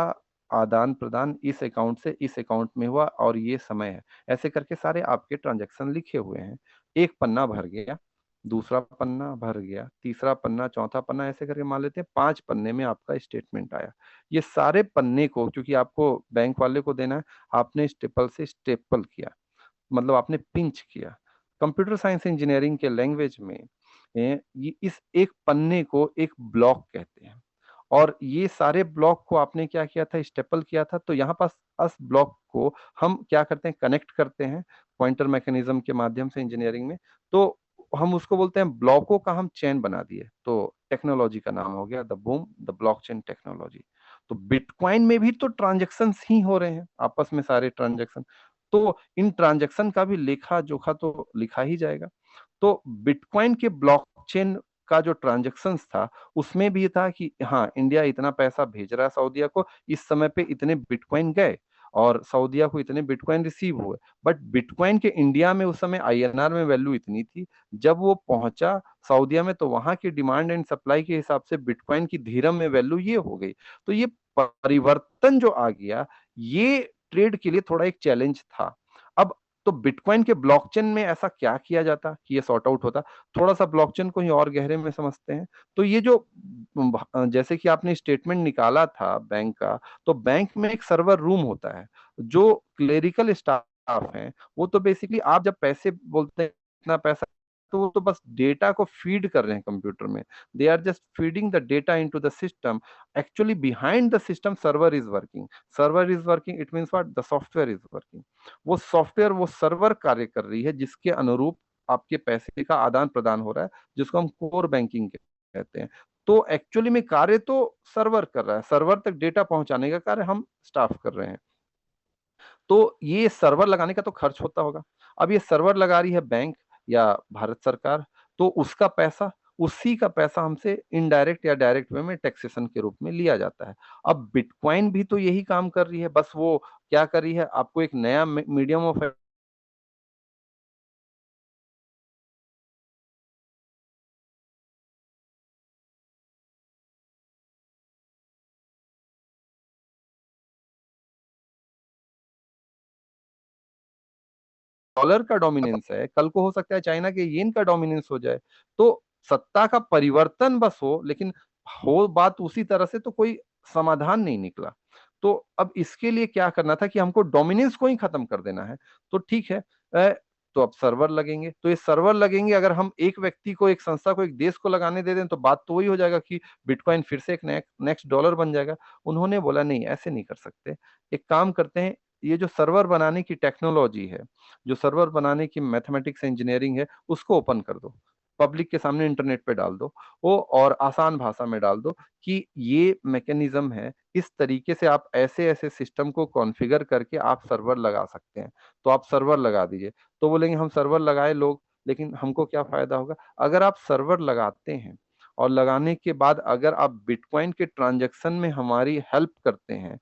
आदान प्रदान इस अकाउंट से इस अकाउंट में हुआ और ये समय है। ऐसे करके सारे आपके ट्रांजैक्शन लिखे हुए हैं। एक पन्ना भर गया, दूसरा पन्ना भर गया, तीसरा पन्ना, चौथा पन्ना, ऐसे करके मान लेते हैं 5 पन्ने में आपका स्टेटमेंट आया। ये सारे पन्ने को, क्योंकि आपको बैंक वाले को देना है, आपने स्टेपल से स्टेपल किया, मतलब आपने पिंच किया। कंप्यूटर साइंस इंजीनियरिंग के लैंग्वेज में ये इस एक पन्ने को एक ब्लॉक कहते हैं। और ये सारे ब्लॉक को आपने क्या किया था? स्टेपल किया था। तो यहाँ पास अस ब्लॉक को हम क्या करते हैं? कनेक्ट करते हैं पॉइंटर मैकेनिज्म के माध्यम से इंजीनियरिंग में। तो हम उसको बोलते हैं ब्लॉकों का हम चेन बना दिए, तो टेक्नोलॉजी का नाम हो गया the boom, the blockchain technology. तो बिटकॉइन में भी तो ट्रांजैक्शन ही हो रहे हैं आपस में, सारे ट्रांजैक्शन। तो इन ट्रांजैक्शन का भी लेखा जोखा तो लिखा ही जाएगा। तो बिटकॉइन के ब्लॉकचेन का जो ट्रांजैक्शंस था, उसमें भी ये था कि हाँ, इंडिया इतना पैसा भेज रहा है सऊदीया को, इस समय पे इतने बिटकॉइन गए और सऊदीया को इतने बिटकॉइन रिसीव हुए। बट बिटकॉइन के इंडिया में उस समय आईएनआर में वैल्यू इतनी थी, जब वो पहुंचा सऊदीया में तो वहां की डिमांड एंड सप्लाई के हिसाब से बिटकॉइन की धीरम में वैल्यू ये हो गई। तो ये परिवर्तन जो आ गया, ये ट्रेड के लिए थोड़ा एक चैलेंज था। अब तो बिटकॉइन के ब्लॉकचेन में ऐसा क्या किया जाता कि ये सॉर्ट आउट होता? थोड़ा सा ब्लॉकचेन को ही और गहरे में समझते हैं। तो ये जो जैसे कि आपने स्टेटमेंट निकाला था बैंक का, तो बैंक में एक सर्वर रूम होता है। जो क्लेरिकल स्टाफ है, वो तो बेसिकली आप जब पैसे बोलते हैं इतना पैसा, तो वो तो बस डेटा को फीड कर रहे हैं कंप्यूटर में। They are just feeding the data into the system. Actually behind the system server is working. Server is working, it means what? The software is working. वो सॉफ्टवेयर, वो सर्वर कार्य कर रही है, जिसके अनुरूप आपके पैसे का आदान प्रदान हो रहा है, जिसको हम कोर बैंकिंग कहते हैं। तो एक्चुअली में कार्य तो सर्वर कर रहा है, सर्वर तक डेटा पहुंचाने का कार्य हम स्टाफ कर रहे हैं। तो ये सर्वर लगाने का तो खर्च होता होगा। अब ये सर्वर लगा रही है बैंक या भारत सरकार, तो उसका पैसा, उसी का पैसा हमसे इनडायरेक्ट या डायरेक्ट वे में टैक्सेशन के रूप में लिया जाता है। अब बिटकॉइन भी तो यही काम कर रही है, बस वो क्या कर रही है? आपको एक नया मीडियम ऑफ डॉलर का डोमिनेंस है, कल को हो सकता है चाइना के येन का डोमिनेंस हो जाए। तो सत्ता का परिवर्तन बस हो, लेकिन हो बात उसी तरह से तो कोई समाधान नहीं निकला। तो अब इसके लिए क्या करना था कि हमको डोमिनेंस को ही खत्म कर देना है। तो ठीक है, तो अब सर्वर लगेंगे। तो ये सर्वर लगेंगे, अगर हम एक व्यक्ति को, एक संस्था को, एक देश को लगाने दे दें, तो बात तो वही हो जाएगा कि बिटकॉइन फिर से एक नेक्स्ट डॉलर बन जाएगा। उन्होंने बोला नहीं, ऐसे नहीं कर सकते। एक काम करते हैं, ये जो सर्वर बनाने की टेक्नोलॉजी है, जो सर्वर बनाने की मैथमेटिक्स इंजीनियरिंग है, उसको ओपन कर दो। पब्लिक के सामने इंटरनेट पे डाल दो वो, और आसान भाषा में डाल दो कि ये मैकेनिज्म है, इस तरीके से आप ऐसे ऐसे सिस्टम को कॉन्फ़िगर करके आप सर्वर लगा सकते हैं, तो आप सर्वर लगा दीजिए। तो बोलेंगे हम सर्वर लगाए लोग, लेकिन हमको क्या फायदा होगा? अगर आप सर्वर लगाते हैं और लगाने के बाद अगर आप बिटकॉइन के ट्रांजैक्शन में हमारी हेल्प करते हैं,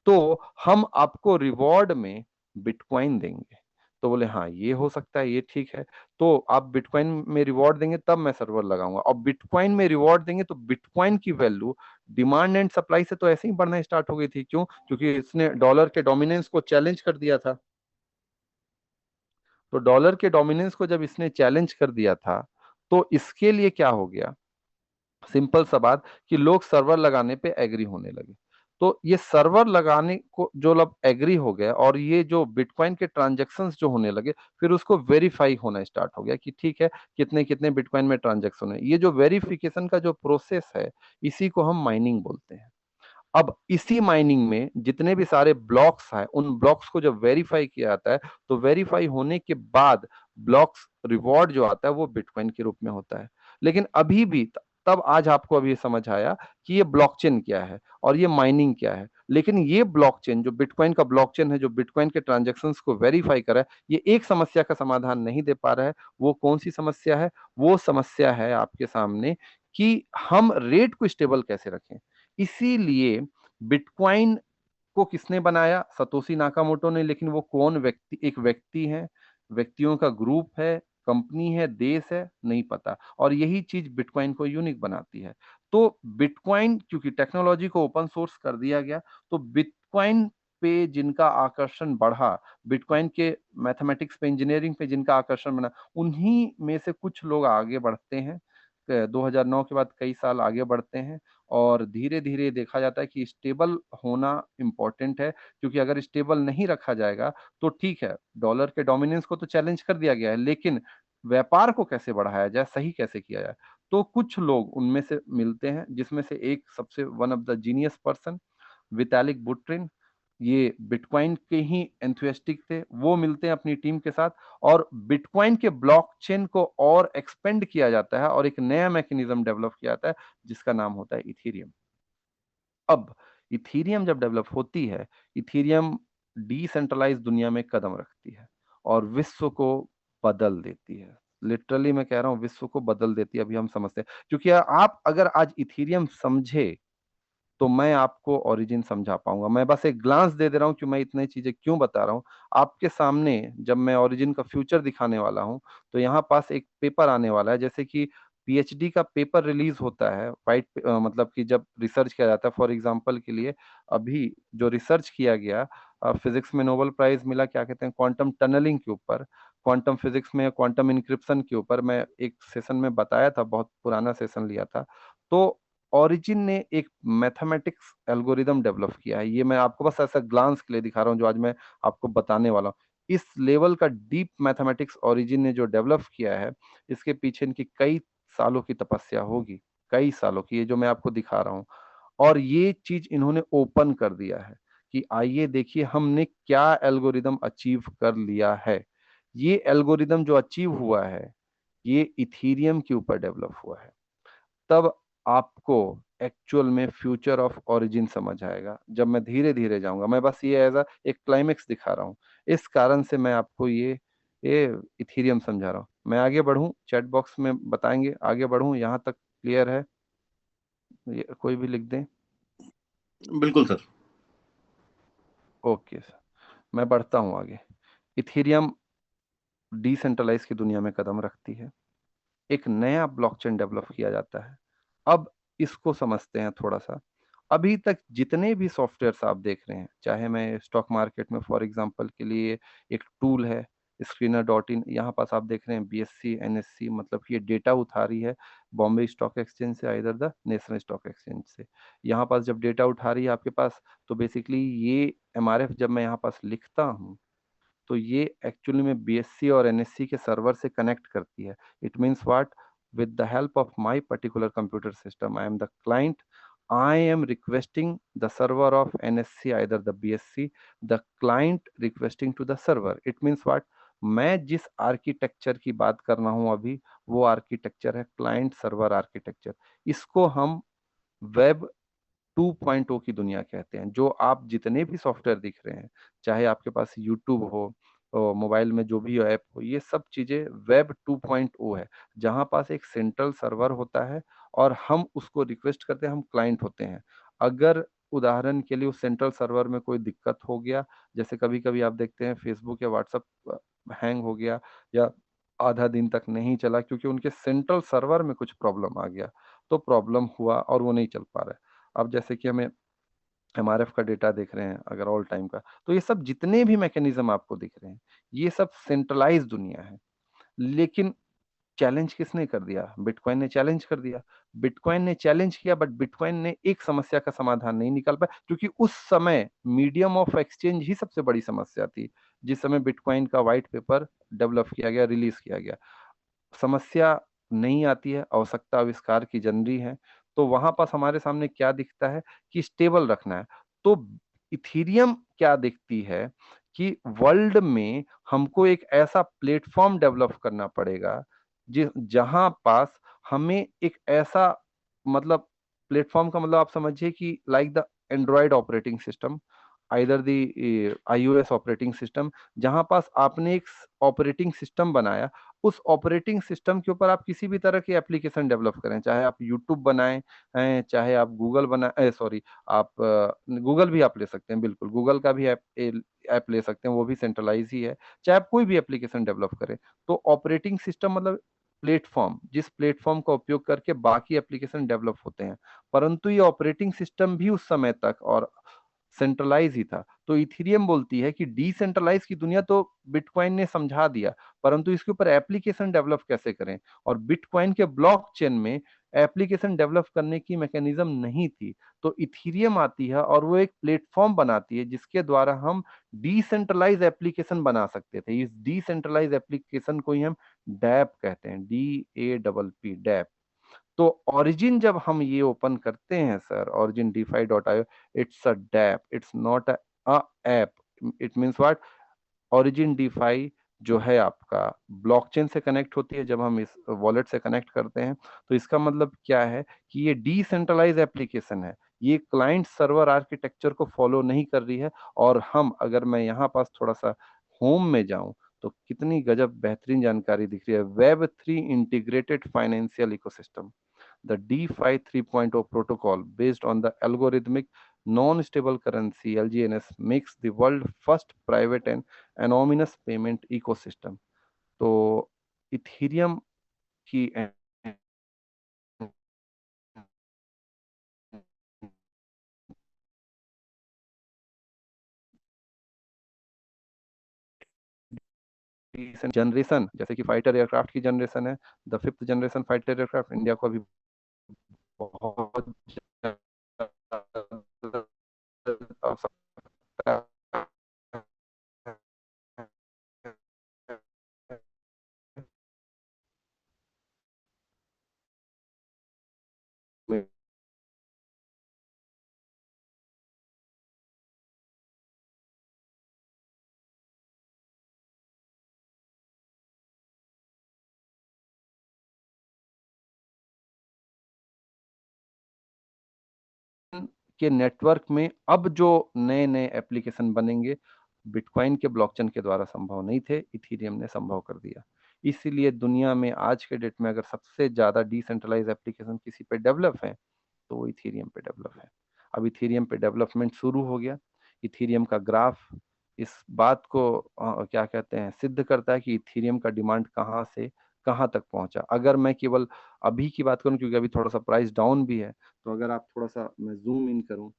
तो हम आपको रिवॉर्ड में बिटकॉइन देंगे। तो बोले हाँ ये हो सकता है, ये ठीक है। तो आप बिटकॉइन में रिवॉर्ड देंगे तब मैं सर्वर लगाऊंगा, और बिटकॉइन में रिवॉर्ड देंगे तो बिटकॉइन की वैल्यू डिमांड एंड सप्लाई से तो ऐसे ही बढ़ना स्टार्ट हो गई थी। क्यों? क्योंकि इसने डॉलर के डोमिनेंस को चैलेंज कर दिया था। तो डॉलर के डोमिनेंस को जब इसने चैलेंज कर दिया था, तो इसके लिए क्या हो गया? सिंपल सा बात कि लोग सर्वर लगाने पे एग्री होने लगे। तो ये सर्वर लगाने को जो लोग एग्री हो गए, और ये जो बिटकॉइन के ट्रांजैक्शंस जो होने लगे, फिर उसको वेरीफाई होना स्टार्ट हो गया कि ठीक है कितने कितने बिटकॉइन में ट्रांजैक्शन है। ये जो वेरिफिकेशन का जो प्रोसेस है, इसी को हम माइनिंग बोलते हैं। अब इसी माइनिंग में जितने भी सारे ब्लॉक्स हैं, उन ब्लॉक्स को जब वेरीफाई किया जाता है, तो वेरीफाई होने के बाद ब्लॉक्स रिवॉर्ड जो आता है वो बिटकॉइन के रूप में होता है। लेकिन अभी भी तब आज आपको अभी समझ आया कि ये ब्लॉकचेन क्या है और ये माइनिंग क्या है। लेकिन ये ब्लॉकचेन जो बिटकॉइन का ब्लॉकचेन है, जो बिटकॉइन के ट्रांजैक्शंस को वेरीफाई कर रहा है, ये एक समस्या का समाधान नहीं दे पा रहा है। वो कौन सी समस्या है? वो समस्या है आपके सामने कि हम रेट को स्टेबल कैसे रखें। इसीलिए बिटकॉइन को किसने बनाया? सतोशी नाकामोटो ने। लेकिन वो कौन व्यक्ति? एक व्यक्ति है, व्यक्तियों का ग्रुप है, कंपनी है, देश है, नहीं पता। और यही चीज बिटकॉइन को यूनिक बनाती है। तो बिटकॉइन क्योंकि टेक्नोलॉजी को ओपन सोर्स कर दिया गया, तो बिटकॉइन पे जिनका आकर्षण बढ़ा, बिटकॉइन के मैथमेटिक्स पे, इंजीनियरिंग पे जिनका आकर्षण बना, उन्हीं में से कुछ लोग आगे बढ़ते हैं। 2009 के बाद कई साल आगे बढ़ते हैं, और धीरे-धीरे देखा जाता है कि स्टेबल होना इम्पोर्टेंट है, क्योंकि अगर स्टेबल नहीं रखा जाएगा, तो ठीक है, डॉलर के डोमिनेंस को तो चैलेंज कर दिया गया है, लेकिन व्यापार को कैसे बढ़ाया जाए, सही कैसे किया जाए? तो कुछ लोग उनमें से मिलते हैं, जिसमें से एक सबसे one of the genius person Vitalik Buterin, ये बिटकॉइन के ही एंथुसियास्टिक थे, वो मिलते हैं अपनी टीम के साथ, और बिटकॉइन के ब्लॉकचेन को और एक्सपेंड किया जाता है और एक नया मैकेनिज्म डेवलप किया जाता है, जिसका नाम होता है इथेरियम। अब इथेरियम जब डेवलप होती है, इथेरियम डिसेंट्रलाइज दुनिया में कदम रखती है और विश्व को बदल देती है। लिटरली मैं कह रहा हूँ, विश्व को बदल देती है। अभी हम समझते हैं, क्योंकि आप अगर आज इथेरियम समझे, तो मैं आपको ओरिजिन समझा पाऊंगा। मैं बस एक ग्लांस दे दे रहा हूँ कि मैं इतनी चीजें क्यों बता रहा हूँ। आपके सामने जब मैं ओरिजिन का फ्यूचर दिखाने वाला हूँ, तो यहाँ पास एक पेपर आने वाला है। जैसे कि पीएचडी का पेपर रिलीज होता है, मतलब कि जब रिसर्च किया जाता है। फॉर एग्जांपल के लिए, अभी जो रिसर्च किया गया, फिजिक्स में नोबेल प्राइज मिला, क्या कहते हैं, क्वांटम टनलिंग के ऊपर, क्वांटम फिजिक्स में क्वांटम इंक्रिप्शन के ऊपर। मैं एक सेशन में बताया था, बहुत पुराना सेशन लिया था। तो ओरिजिन ने एक मैथमेटिक्स एल्गोरिदम डेवलप किया है। ये मैं आपको बस ऐसा ग्लांस के लिए दिखा रहा हूँ, जो आज मैं आपको बताने वाला हूँ। इस लेवल का डीप मैथमेटिक्स ओरिजिन ने जो डेवलप किया है, इसके पीछे इनकी कई सालों की तपस्या होगी, कई सालों की, ये जो मैं आपको दिखा रहा हूँ। और ये चीज इन्होंने ओपन कर दिया है कि आइए देखिए हमने क्या एल्गोरिदम अचीव कर लिया है। ये एल्गोरिदम जो अचीव हुआ है, ये इथीरियम के ऊपर डेवलप हुआ है। तब आपको एक्चुअल में फ्यूचर ऑफ ओरिजिन समझ आएगा, जब मैं धीरे धीरे जाऊंगा। मैं बस ये एज अ एक क्लाइमेक्स दिखा रहा हूँ, इस कारण से मैं आपको ये इथीरियम समझा रहा हूँ। मैं आगे बढ़ूं, चैट बॉक्स में बताएंगे, आगे बढ़ूं, यहाँ तक क्लियर है? ये कोई भी लिख दें। बिल्कुल सर। ओके सर, मैं बढ़ता हूँ आगे। इथीरियम डिसेंट्रलाइज की दुनिया में कदम रखती है, एक नया ब्लॉकचेन डेवलप किया जाता है। अब इसको समझते हैं थोड़ा सा। अभी तक जितने भी सॉफ्टवेयर्स आप देख रहे हैं, चाहे मैं स्टॉक मार्केट में फॉर एग्जांपल के लिए एक टूल है स्क्रीनर डॉट इन, यहाँ पास आप देख रहे हैं बीएससी एनएससी, मतलब कि ये डेटा उठा रही है बॉम्बे स्टॉक एक्सचेंज से, इधर द नेशनल स्टॉक एक्सचेंज से। यहाँ पास जब डेटा उठा रही है आपके पास, तो बेसिकली ये एमआरएफ जब मैं यहाँ पास लिखता हूँ, तो ये एक्चुअली में बीएससी और एनएससी के सर्वर से कनेक्ट करती है। It means what? with the help of my particular computer system, I am the client, I am requesting the server of NSC, either the BSC, the client requesting to the server. It means what? मैं जिस architecture की बात कर रहा हूं अभी, वो architecture है क्लाइंट सर्वर आर्किटेक्चर। इसको हम वेब 2.0 की दुनिया कहते हैं। जो आप जितने भी सॉफ्टवेयर दिख रहे हैं, चाहे आपके पास यूट्यूब हो, मोबाइल में जो भी ऐप हो, ये सब चीजें वेब 2.0 है, जहां पास एक सेंट्रल सर्वर होता है और हम उसको रिक्वेस्ट करते हैं, हम क्लाइंट होते हैं। अगर उदाहरण के लिए उस सेंट्रल सर्वर में कोई दिक्कत हो गया, जैसे कभी कभी आप देखते हैं फेसबुक या व्हाट्सएप हैंग हो गया, या आधा दिन तक नहीं चला क्योंकि उनके सेंट्रल सर्वर में कुछ प्रॉब्लम आ गया, तो प्रॉब्लम हुआ और वो नहीं चल पा रहा है। अब जैसे कि हमें एमआरएफ का डेटा देख रहे हैं अगर ऑल टाइम का, तो ये सब जितने भी मैकेनिज्म आपको दिख रहे हैं, ये सब सेंट्रलाइज दुनिया है। लेकिन चैलेंज किसने कर दिया? बिटकॉइन ने चैलेंज कर दिया। बिटकॉइन ने चैलेंज किया, बट बिटकॉइन ने एक समस्या का समाधान नहीं निकाल पाया, क्योंकि उस समय मीडियम ऑफ एक्सचेंज ही सबसे बड़ी समस्या थी। जिस समय बिटकॉइन का व्हाइट पेपर डेवलप किया गया, रिलीज किया गया, समस्या नहीं आती है, आवश्यकता आविष्कार की जनरी है। तो वहां पास हमारे सामने क्या दिखता है कि स्टेबल रखना है। तो इथीरियम क्या दिखती है कि वर्ल्ड में हमको एक ऐसा प्लेटफॉर्म डेवलप करना पड़ेगा जहां पास हमें एक ऐसा, मतलब प्लेटफॉर्म का मतलब आप समझिए कि like the Android operating system, either the iOS operating system, जहां पास आपने एक ऑपरेटिंग सिस्टम बनाया, उस ऑपरेटिंग सिस्टम के ऊपर आप किसी भी तरह की एप्लीकेशन डेवलप करें, चाहे आप यूट्यूब बनाएं हैं, चाहे आप गूगल बनाए, सॉरी, आप गूगल भी आप ले सकते हैं, बिल्कुल गूगल का भी ऐप ले सकते हैं, वो भी सेंट्रलाइज ही है। चाहे आप कोई भी एप्लीकेशन डेवलप करें, तो ऑपरेटिंग सिस्टम मतलब प्लेटफॉर्म, जिस प्लेटफॉर्म का उपयोग करके बाकी एप्लीकेशन डेवलप होते हैं। परंतु ये ऑपरेटिंग सिस्टम भी उस समय तक और सेंट्रलाइज ही था। तो इथेरियम बोलती है कि डिसेंट्रलाइज की दुनिया तो बिटकॉइन ने समझा दिया, परंतु इसके ऊपर एप्लीकेशन डेवलप कैसे करें? और बिटकॉइन के ब्लॉकचेन में एप्लीकेशन डेवलप करने की मैकेनिज्म नहीं थी। तो इथेरियम आती है और वो एक प्लेटफॉर्म बनाती है जिसके द्वारा हम डिसेंट्रलाइज एप्लीकेशन बना सकते थे। इस डिसेंट्रलाइज एप्लीकेशन को ही हम डैप कहते हैं, DAPP, डैप। तो ओरिजिन जब हम ये ओपन करते हैं sir, origin DeFi.io, it's a dapp, it's not a app. It means what? Origin DeFi जो है आपका ब्लॉकचेन से कनेक्ट होती है, जब हम इस वॉलेट से कनेक्ट करते हैं, तो इसका मतलब क्या है कि ये डिसेंट्रलाइज एप्लीकेशन है, ये क्लाइंट सर्वर आर्किटेक्चर को फॉलो नहीं कर रही है। और हम, अगर मैं यहाँ पास थोड़ा सा होम में जाऊं, तो कितनी गजब बेहतरीन जानकारी दिख रही है, Web3 integrated financial ecosystem. The DeFi 3.0 protocol, based on the algorithmic non-stable currency (LGNS), makes the world first private and anonymous payment ecosystem. तो इथेरियम की जनरेशन, जैसे कि फाइटर एयरक्राफ्ट की जनरेशन है, the fifth generation fighter aircraft, India को अभी बहुत आवश्यकता के नेटवर्क में अब जो नए नए एप्लीकेशन बनेंगे, बिटकॉइन के ब्लॉकचेन के द्वारा संभव नहीं थे, इथेरियम ने संभव कर दिया। इसीलिए दुनिया में आज के डेट में अगर सबसे ज्यादा डिसेंट्रलाइज एप्लीकेशन किसी पे डेवलप है, तो वो इथेरियम पे डेवलप है। अब इथेरियम पे डेवलपमेंट शुरू हो गया। इथेरियम का ग्राफ इस बात को क्या कहते हैं, सिद्ध करता है कि इथेरियम का डिमांड कहाँ से कहाँ तक पहुंचा। अगर मैं केवल अभी की बात करूं, क्योंकि अभी थोड़ा सा प्राइस डाउन भी है, तो अगर आप थोड़ा सा, मैं जूम इन करूं,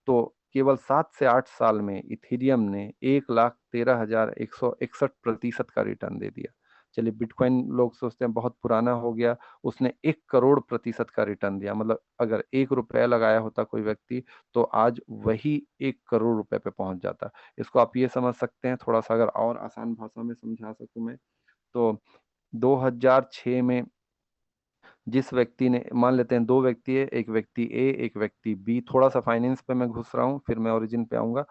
तो केवल 7 से 8 साल में इथेरियम ने 1,13,161% का रिटर्न दे दिया। चलिए, बिटकॉइन लोग सोचते हैं बहुत पुराना हो गया, उसने 1 करोड़% का रिटर्न दिया। मतलब अगर 1 रुपया लगाया होता कोई व्यक्ति, तो आज वही 1 करोड़ रुपए पे पहुंच जाता। इसको आप ये समझ सकते हैं, थोड़ा सा अगर और आसान भाषा में समझा सकूं मैं, तो 2006 में जिस व्यक्ति ने, मान लेते हैं दो व्यक्ति है, एक व्यक्ति ए, एक व्यक्ति बी, थोड़ा सा फाइनेंस पे मैं घुस रहा हूँ, फिर मैं ओरिजिन पे आऊंगा।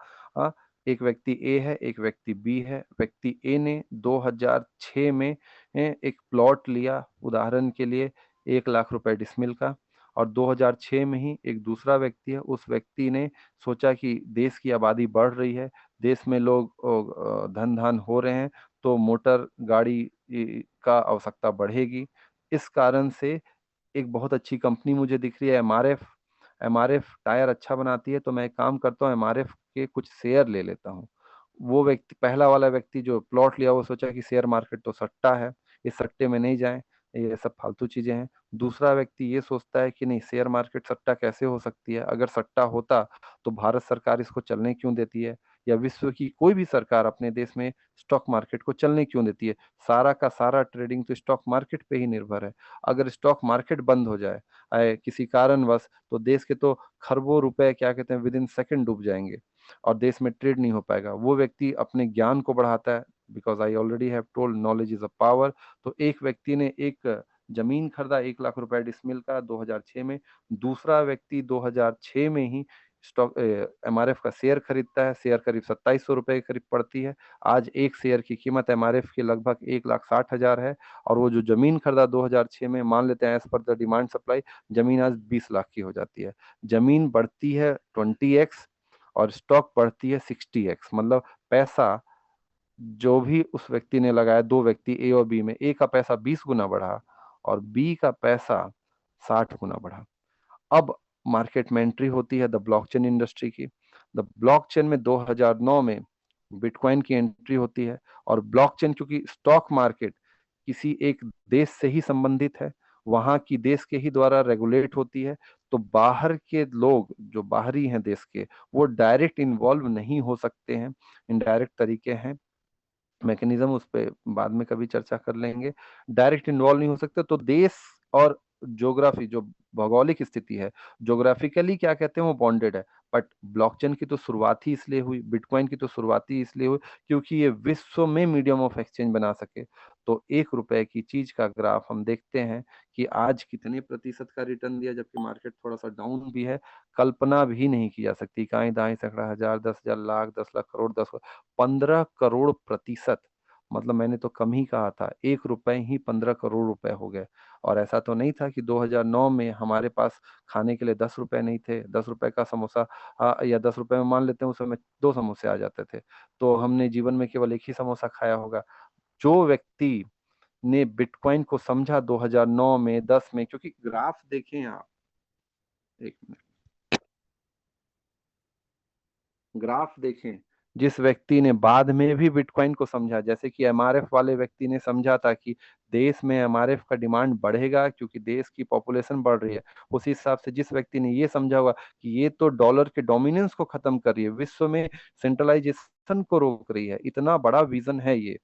एक व्यक्ति ए है, एक व्यक्ति बी है। व्यक्ति ए ने 2006 में एक प्लॉट लिया, उदाहरण के लिए 1 लाख रुपए डिसमिल का, और 2006 में ही एक दूसरा व्यक्ति है, उस व्यक्ति ने सोचा कि देश की आबादी बढ़ रही है, देश में लोग धन धान हो रहे हैं, तो मोटर गाड़ी का आवश्यकता बढ़ेगी। इस कारण से एक बहुत अच्छी कंपनी मुझे दिख रही है, एमआरएफ। एमआरएफ टायर अच्छा बनाती है, तो मैं एक काम करता हूँ, एमआरएफ के कुछ शेयर ले लेता हूँ। वो व्यक्ति, पहला वाला व्यक्ति जो प्लॉट लिया, वो सोचा कि शेयर मार्केट तो सट्टा है, इस सट्टे में नहीं जाएं, ये सब फालतू चीजें हैं। दूसरा व्यक्ति ये सोचता है कि नहीं, शेयर मार्केट सट्टा कैसे हो सकती है, अगर सट्टा होता तो भारत सरकार इसको चलने क्यों देती है, या विश्व की कोई भी सरकार अपने देश में स्टॉक मार्केट को चलने क्यों देती है। सारा का सारा ट्रेडिंग तो स्टॉक मार्केट पे ही निर्भर है। अगर स्टॉक मार्केट बंद हो जाए किसी कारणवश, तो देश के तो खरबों रुपए क्या कहते हैं विद इन सेकंड डूब जाएंगे, और देश में ट्रेड नहीं हो पाएगा। वो व्यक्ति अपने ज्ञान को बढ़ाता है, because I already have told knowledge is a power. तो एक व्यक्ति ने एक जमीन खरीदा 1 लाख रुपए डिसमिल का 2006 में, दूसरा व्यक्ति 2006 में ही स्टॉक एमआरएफ का शेयर खरीदता है। शेयर करीब 2700 रुपए के करीब पड़ती है। आज एक शेयर की कीमत एमआरएफ की लगभग 1,60,000 है, और वो जो जमीन खरीदा 2006 में, मान लेते हैं as per the demand supply, जमीन आज 20 लाख की हो जाती है। जमीन बढ़ती है 20x और स्टॉक बढ़ती है 60x। मतलब पैसा जो भी उस व्यक्ति ने लगाया, दो व्यक्ति ए और बी में, ए का पैसा 20 गुना बढ़ा और बी का पैसा 60 गुना बढ़ा। अब मार्केट में एंट्री होती है द ब्लॉकचेन इंडस्ट्री की। द ब्लॉकचेन में 2009 में बिटकॉइन की एंट्री होती है। और ब्लॉकचेन, क्योंकि स्टॉक मार्केट किसी एक देश से ही संबंधित है, वहां की देश के ही द्वारा रेगुलेट होती है, तो बाहर के लोग जो बाहरी हैं देश के, वो डायरेक्ट इन्वॉल्व नहीं हो सकते हैं। इनडायरेक्ट तरीके हैं, मैकेनिज्म, उस पे बाद में कभी चर्चा कर लेंगे। डायरेक्ट इन्वॉल्व नहीं हो सकते, तो देश और ज्योग्राफी, जो भौगोलिक स्थिति है, ज्योग्राफिकली क्या कहते हैं, वो बॉन्डेड है। बट ब्लॉकचेन की तो शुरुआत ही इसलिए हुई, बिटकॉइन की तो शुरुआत ही इसलिए हुई क्योंकि ये विश्व में मीडियम ऑफ एक्सचेंज बना सके। तो 1 रुपए की चीज का ग्राफ हम देखते हैं कि आज कितने प्रतिशत का रिटर्न दिया, जबकि मार्केट थोड़ा सा डाउन भी है। कल्पना भी नहीं की जा सकती, कहीं दाएं सैकड़ा, हजार, 10,000, लाख, 10 लाख, करोड़, 15 करोड़ प्रतिशत। मतलब मैंने तो कम ही कहा था, 1 रुपए ही 15 करोड़ रुपए हो गए। और ऐसा तो नहीं था कि 2009 में हमारे पास खाने के लिए 10 रुपए नहीं थे, 10 रुपए का समोसा, या 10 रुपए में मान लेते हैं उस समय 2 समोसे आ जाते थे, तो हमने जीवन में केवल एक ही समोसा खाया होगा। जो व्यक्ति ने बिटकॉइन को समझा 2009 में, 10 में, क्योंकि ग्राफ देखें आप, एक ग्राफ देखें, जिस व्यक्ति ने बाद में भी बिटकॉइन को समझा, जैसे कि एमआरएफ वाले व्यक्ति ने समझा था कि देश में एमआरएफ का डिमांड बढ़ेगा क्योंकि देश की पॉपुलेशन बढ़ रही है, उसी हिसाब से जिस व्यक्ति ने ये समझा होगा कि ये तो डॉलर के डोमिनेंस को खत्म कर रही है, विश्व में सेंट्रलाइजेशन को रोक रही है, इतना बड़ा विजन है ये,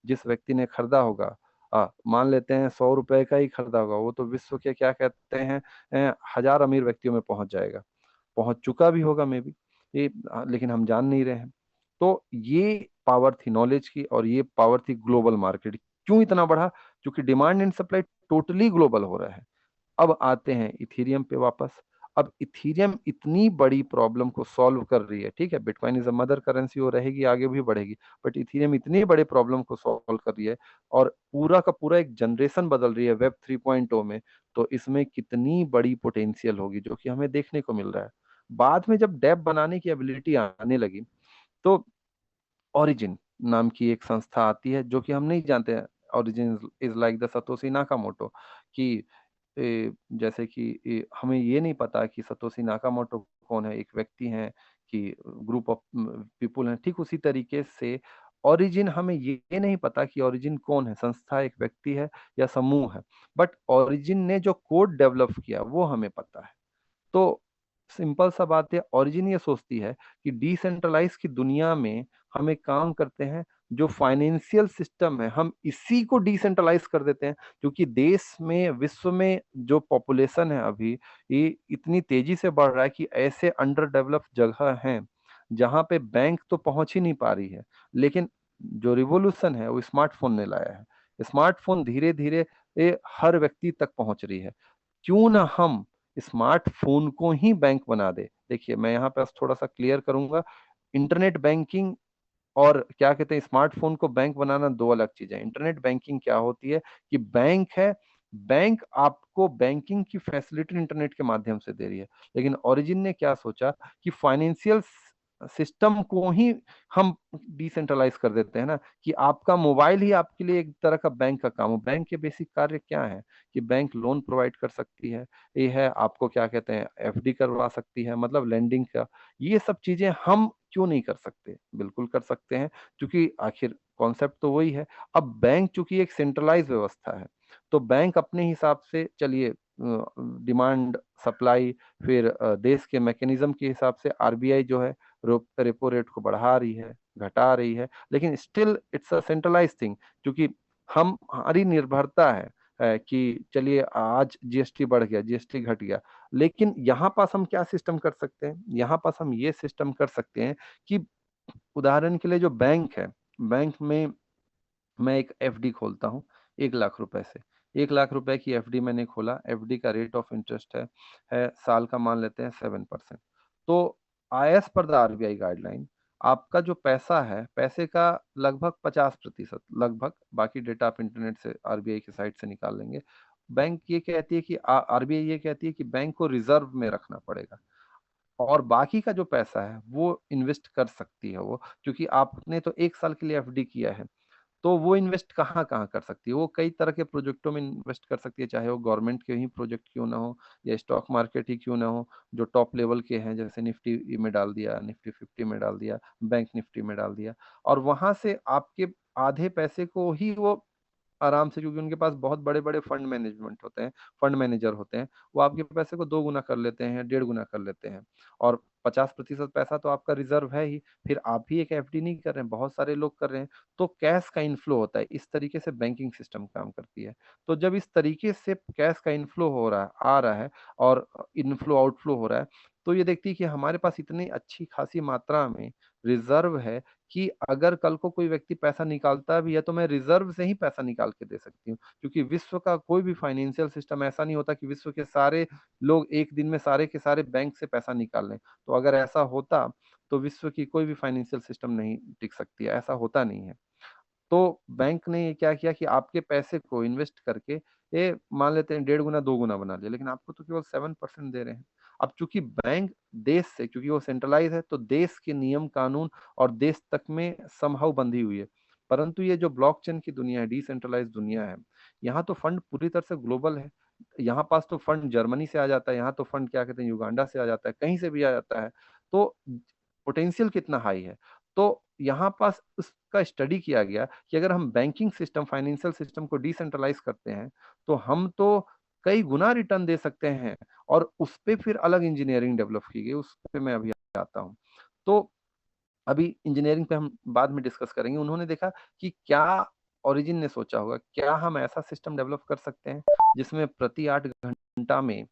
जिस व्यक्ति ने खरीदा होगा, मान लेते हैं 100 रुपए का ही खरीदा होगा, वो तो विश्व के क्या कहते हैं, हजार अमीर व्यक्तियों में पहुंच जाएगा, पहुंच चुका भी होगा मे बी, ये लेकिन हम जान नहीं रहे हैं। तो ये पावर थी नॉलेज की, और ये पावर थी ग्लोबल मार्केट। क्यों इतना बढ़ा? क्योंकि demand and supply totally global हो रहा है। अब आते हैं इथीरियम पे वापस। अब इथीरियम इतनी बड़ी प्रॉब्लम को सॉल्व कर रही है, ठीक है, bitcoin is a mother currency, वो रहेगी, आगे भी बढ़ेगी, बट इथीरियम इतनी बड़े प्रॉब्लम को सॉल्व कर रही है, और पूरा का पूरा एक जनरेशन बदल रही है वेब 3.0 में। तो इसमें कितनी बड़ी पोटेंशियल होगी, जो कि हमें देखने को मिल रहा है। बाद में जब डेप बनाने की एबिलिटी आने लगी, तो ओरिजिन नाम की एक संस्था आती है, जो कि हम नहीं जानते हैं, origin is like the Satoshi Nakamoto, कि जैसे कि हमें ये नहीं पता कि सतोशी नाकामोटो कौन है, एक व्यक्ति हैं कि ग्रुप ऑफ पीपुल हैं, ठीक उसी तरीके से ओरिजिन, हमें ये नहीं पता कि ओरिजिन कौन है, संस्था एक व्यक्ति है या समूह है, बट ओरिजिन ने जो कोड डेवलप किया वो हमें पता है। तो सिंपल सा बात है, ओरिजिन ये सोचती है कि डिसेंट्रलाइज की दुनिया में हम एक काम करते हैं, जो फाइनेंशियल सिस्टम है हम इसी को डिसेंट्रलाइज कर देते हैं, क्योंकि देश में, विश्व में जो पॉपुलेशन है अभी, ये इतनी तेजी से बढ़ रहा है कि ऐसे अंडर डेवलप्ड जगह हैं जहां पे बैंक तो पहुंच ही नहीं पा रही है। लेकिन जो रिवोल्यूशन है वो स्मार्टफोन ने लाया है। स्मार्टफोन धीरे धीरे ये हर व्यक्ति तक पहुंच रही है। क्यों ना हम स्मार्टफोन को ही बैंक बना दे। देखिए मैं यहाँ पे थोड़ा सा क्लियर करूंगा, इंटरनेट बैंकिंग और क्या कहते हैं स्मार्टफोन को बैंक बनाना दो अलग चीजें। इंटरनेट बैंकिंग क्या होती है कि बैंक है, बैंक आपको बैंकिंग की फैसिलिटी इंटरनेट के माध्यम से दे रही है। लेकिन ओरिजिन ने क्या सोचा कि फाइनेंशियल सिस्टम को ही हम डिसेंट्रलाइज कर देते हैं ना, कि आपका मोबाइल ही आपके लिए एक तरह का बैंक का काम हो। बैंक के बेसिक कार्य क्या है कि बैंक लोन प्रोवाइड कर सकती है, ये है आपको क्या कहते हैं एफडी करवा सकती है, मतलब लेंडिंग का। ये सब चीजें हम क्यों नहीं कर सकते? बिल्कुल कर सकते हैं, क्योंकि आखिर कॉन्सेप्ट तो वही है। अब बैंक चूंकि एक सेंट्रलाइज व्यवस्था है, तो बैंक अपने हिसाब से चलिए डिमांड सप्लाई, फिर देश के मैकेनिज्म के हिसाब से आरबीआई जो है रेपो रेट को बढ़ा रही है, घटा रही है, लेकिन still it's a centralise thing. क्योंकि हम हमारी निर्भरता है कि चलिए आज जीएसटी बढ़ गया, जीएसटी घट गया, लेकिन यहाँ पास हम क्या सिस्टम कर सकते हैं? यहाँ पास हम ये सिस्टम कर सकते हैं कि उदाहरण के लिए जो बैंक है, बैंक में मैं एक एफडी खोलता हूँ 1 लाख रुपए से। 1 लाख रुपए की एफडी मैंने खोला, एफडी का रेट ऑफ इंटरेस्ट है साल का मान लेते हैं 7%। तो as per the RBI guideline, आपका जो पैसा है, पैसे का लगभग 50%, लगभग, बाकी डेटा आप इंटरनेट से आरबीआई की साइट से निकाल लेंगे। बैंक ये कहती है कि आरबीआई ये कहती है कि बैंक को रिजर्व में रखना पड़ेगा, और बाकी का जो पैसा है वो इन्वेस्ट कर सकती है वो, क्योंकि आपने तो 1 साल के लिए एफडी किया है। तो वो इन्वेस्ट कहाँ कहाँ कर सकती है? वो कई तरह के प्रोजेक्टों में इन्वेस्ट कर सकती है, चाहे वो गवर्नमेंट के ही प्रोजेक्ट क्यों ना हो, या स्टॉक मार्केट ही क्यों ना हो, जो टॉप लेवल के हैं, जैसे निफ्टी में डाल दिया, निफ्टी 50 में डाल दिया, बैंक निफ्टी में डाल दिया, और वहां से आपके आधे पैसे को ही वो आराम से, क्योंकि उनके पास बहुत बड़े बड़े फंड मैनेजमेंट होते हैं, फंड मैनेजर होते हैं, वो आपके पैसे को 2 गुना कर लेते हैं, 1.5 गुना कर लेते हैं। और 50% पैसा तो आपका रिजर्व है ही, फिर आप भी एक एफडी नहीं कर रहे हैं, बहुत सारे लोग कर रहे हैं, तो कैश का इनफ्लो होता है। इस तरीके से बैंकिंग सिस्टम काम करती है। तो जब इस तरीके से कैश का इनफ्लो हो रहा है, आ रहा है, और इनफ्लो आउटफ्लो हो रहा है, तो ये देखती है कि हमारे पास इतनी अच्छी खासी मात्रा में रिजर्व है कि अगर कल को कोई व्यक्ति पैसा निकालता भी है, तो मैं रिजर्व से ही पैसा निकाल के दे सकती हूँ। क्योंकि विश्व का कोई भी फाइनेंशियल सिस्टम ऐसा नहीं होता कि विश्व के सारे लोग एक दिन में सारे के सारे बैंक से पैसा निकाल लें। तो अगर ऐसा होता, तो विश्व की कोई भी फाइनेंशियल सिस्टम नहीं टिक सकती है, ऐसा होता नहीं है। तो बैंक ने ये क्या किया कि आपके पैसे को इन्वेस्ट करके ये मान लेते हैं 1.5 गुना 2 गुना बना लिया, लेकिन आपको तो केवल 7% दे रहे हैं। अब चूंकि बैंक देश से, क्योंकि वो सेंट्रलाइज है, तो देश के नियम कानून और देश तक में समहाउ बंधी हुई है। परंतु ये जो ब्लॉकचेन की दुनिया है, डिसेंट्रलाइज दुनिया है, यहाँ तो फंड पूरी तरह से ग्लोबल है। यहाँ पास तो फंड जर्मनी से आ जाता है, यहाँ तो फंड क्या कहते हैं युगांडा से आ जाता है, कहीं से भी आ जाता है। तो पोटेंशियल कितना हाई है। तो यहाँ पास उसका स्टडी किया गया कि अगर हम बैंकिंग सिस्टम, फाइनेंशियल सिस्टम को डिसेंट्रलाइज करते हैं, तो हम तो कई गुना रिटर्न दे सकते हैं। और उस पे फिर अलग इंजीनियरिंग डेवलप की गई, उस पे मैं अभी आता हूँ। तो अभी इंजीनियरिंग पे हम बाद में डिस्कस करेंगे। उन्होंने देखा कि क्या ओरिजिन ने सोचा होगा, क्या हम ऐसा सिस्टम डेवलप कर सकते हैं जिसमें प्रति 8 घंटा में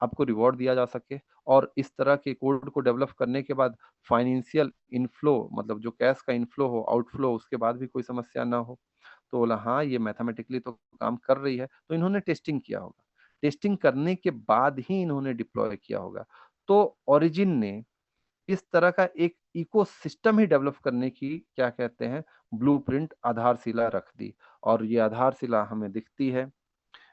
आपको रिवॉर्ड दिया जा सके, और इस तरह के कोड को डेवलप करने के बाद फाइनेंशियल इनफ्लो, मतलब जो कैश का इनफ्लो हो, आउटफ्लो, उसके बाद भी कोई समस्या ना हो। तो बोला हाँ, ये मैथमेटिकली तो काम कर रही है। तो इन्होंने टेस्टिंग किया होगा, टेस्टिंग करने के बाद ही इन्होंने डिप्लॉय किया होगा। तो ओरिजिन ने इस तरह का एक इकोसिस्टम ही डेवलप करने की क्या कहते हैं ब्लूप्रिंट, आधारशिला रख दी। और ये आधारशिला हमें दिखती है,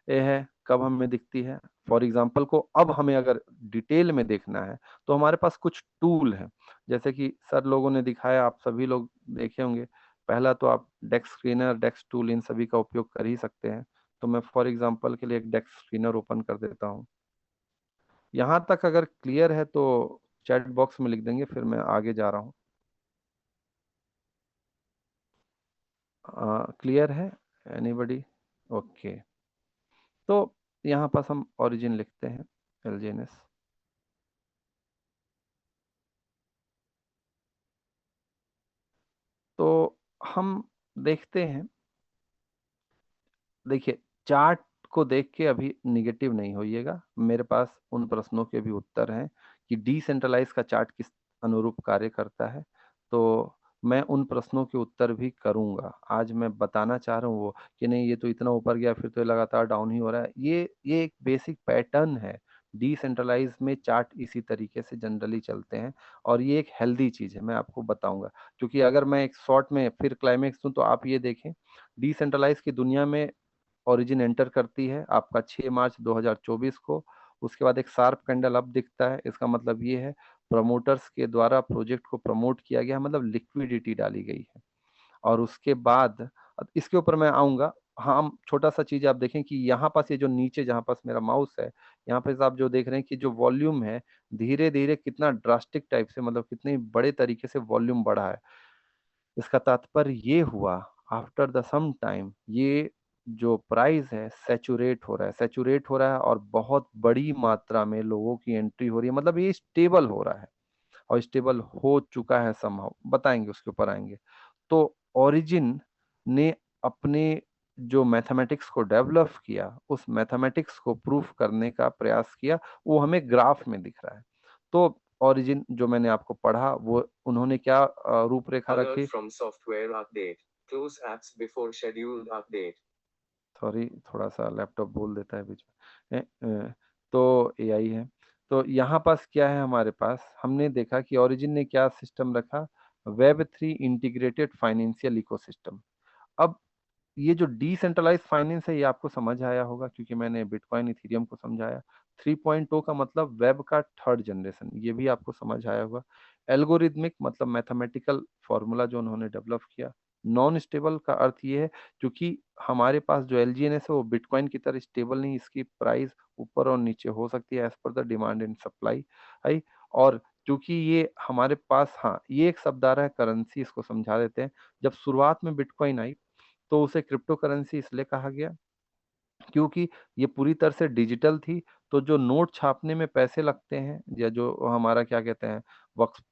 ये है कब हमें दिखती है? फॉर एग्जाम्पल को अब हमें अगर डिटेल में देखना है, तो हमारे पास कुछ टूल हैं, जैसे कि सर लोगों ने दिखाया, आप सभी लोग देखे होंगे। पहला तो आप डेस्क स्क्रीनर, डेस्क टूल, इन सभी का उपयोग कर ही सकते हैं। तो मैं फॉर एग्जाम्पल के लिए एक डेस्क स्क्रीनर ओपन कर देता हूँ। यहाँ तक अगर क्लियर है तो चैट बॉक्स में लिख देंगे, फिर मैं आगे जा रहा हूँ। क्लियर है एनीबडी? ओके। तो यहाँ पास हम ओरिजिन लिखते हैं, एलजीएनएस। तो हम देखते हैं, देखिए चार्ट को देख के अभी निगेटिव नहीं होइएगा, मेरे पास उन प्रश्नों के भी उत्तर हैं कि डिसेंट्रलाइज का चार्ट किस अनुरूप कार्य करता है। तो मैं उन प्रश्नों के उत्तर भी करूंगा। आज मैं बताना चाह रहा हूँ वो कि नहीं, ये तो इतना ऊपर गया, फिर तो ये लगातार डाउन ही हो रहा है। ये एक बेसिक पैटर्न है डिसेंट्रलाइज में चार्ट इसी तरीके से जनरली चलते हैं, और ये एक हेल्दी चीज है, मैं आपको बताऊंगा। क्योंकि अगर मैं एक शॉर्ट में फिर क्लाइमेक्स दूं, तो आप ये देखें, डिसेंट्रलाइज की दुनिया में ओरिजिन एंटर करती है आपका 6 मार्च 2024 को। उसके बाद एक शार्प कैंडल अप दिखता है, इसका मतलब ये है प्रमोटर्स के द्वारा प्रोजेक्ट को प्रमोट किया गया, मतलब लिक्विडिटी डाली गई है। और उसके बाद अब इसके ऊपर मैं आऊंगा। हाँ, हम छोटा सा चीज आप देखें कि यहाँ पास ये जो नीचे जहाँ पास मेरा माउस है, यहाँ पे आप जो देख रहे हैं कि जो वॉल्यूम है, धीरे धीरे कितना ड्रास्टिक टाइप से, मतलब कितने बड़े तरीके से वॉल्यूम बढ़ा है। इसका तात्पर्य ये हुआ, आफ्टर द सम टाइम ये जो प्राइस है सैचुरेट हो रहा है, सैचुरेट हो रहा है, और बहुत बड़ी मात्रा में लोगों की एंट्री हो रही है, मतलब ये स्टेबल हो रहा है, और स्टेबल हो चुका है समहाउ, बताएंगे उसके ऊपर आएंगे। तो ओरिजिन ने अपने जो मैथमेटिक्स को डेवलप किया, उस मैथमेटिक्स को प्रूफ करने का प्रयास किया, वो हमें ग्राफ में दिख रहा है। तो ओरिजिन जो मैंने आपको पढ़ा, वो उन्होंने क्या रूपरेखा Alert रखी। from software update. Close apps before scheduled update. Sorry, थोड़ा सा लैपटॉप बोल देता है बीच में। तो एआई है। तो यहाँ पास क्या है हमारे पास, हमने देखा कि ओरिजिन ने क्या सिस्टम रखा, वेब 3 इंटीग्रेटेड फाइनेंशियल इकोसिस्टम। अब ये जो डिसेंट्रलाइज फाइनेंस है, ये आपको समझ आया होगा, क्योंकि मैंने बिटकॉइन इथेरियम को समझाया। 3.0 का मतलब वेब का थर्ड जनरेशन, ये भी आपको समझ आया होगा। एल्गोरिदमिक मतलब मैथमेटिकल फॉर्मूला जो उन्होंने डेवलप किया। नॉन स्टेबल का अर्थ ये है, क्योंकि हमारे पास जो एलजीएनएस है वो बिटकॉइन की तरह स्टेबल नहीं, इसकी प्राइस ऊपर और नीचे हो सकती है as per the demand and supply है। और क्योंकि ये हमारे पास, हाँ, ये एक शब्द आ रहा है करेंसी, इसको समझा देते हैं। जब शुरुआत में बिटकॉइन आई, तो उसे क्रिप्टो करेंसी इसलिए कहा गया क्योंकि ये पूरी तरह से डिजिटल थी। तो जो नोट छापने में पैसे लगते हैं, या जो हमारा क्या कहते हैं,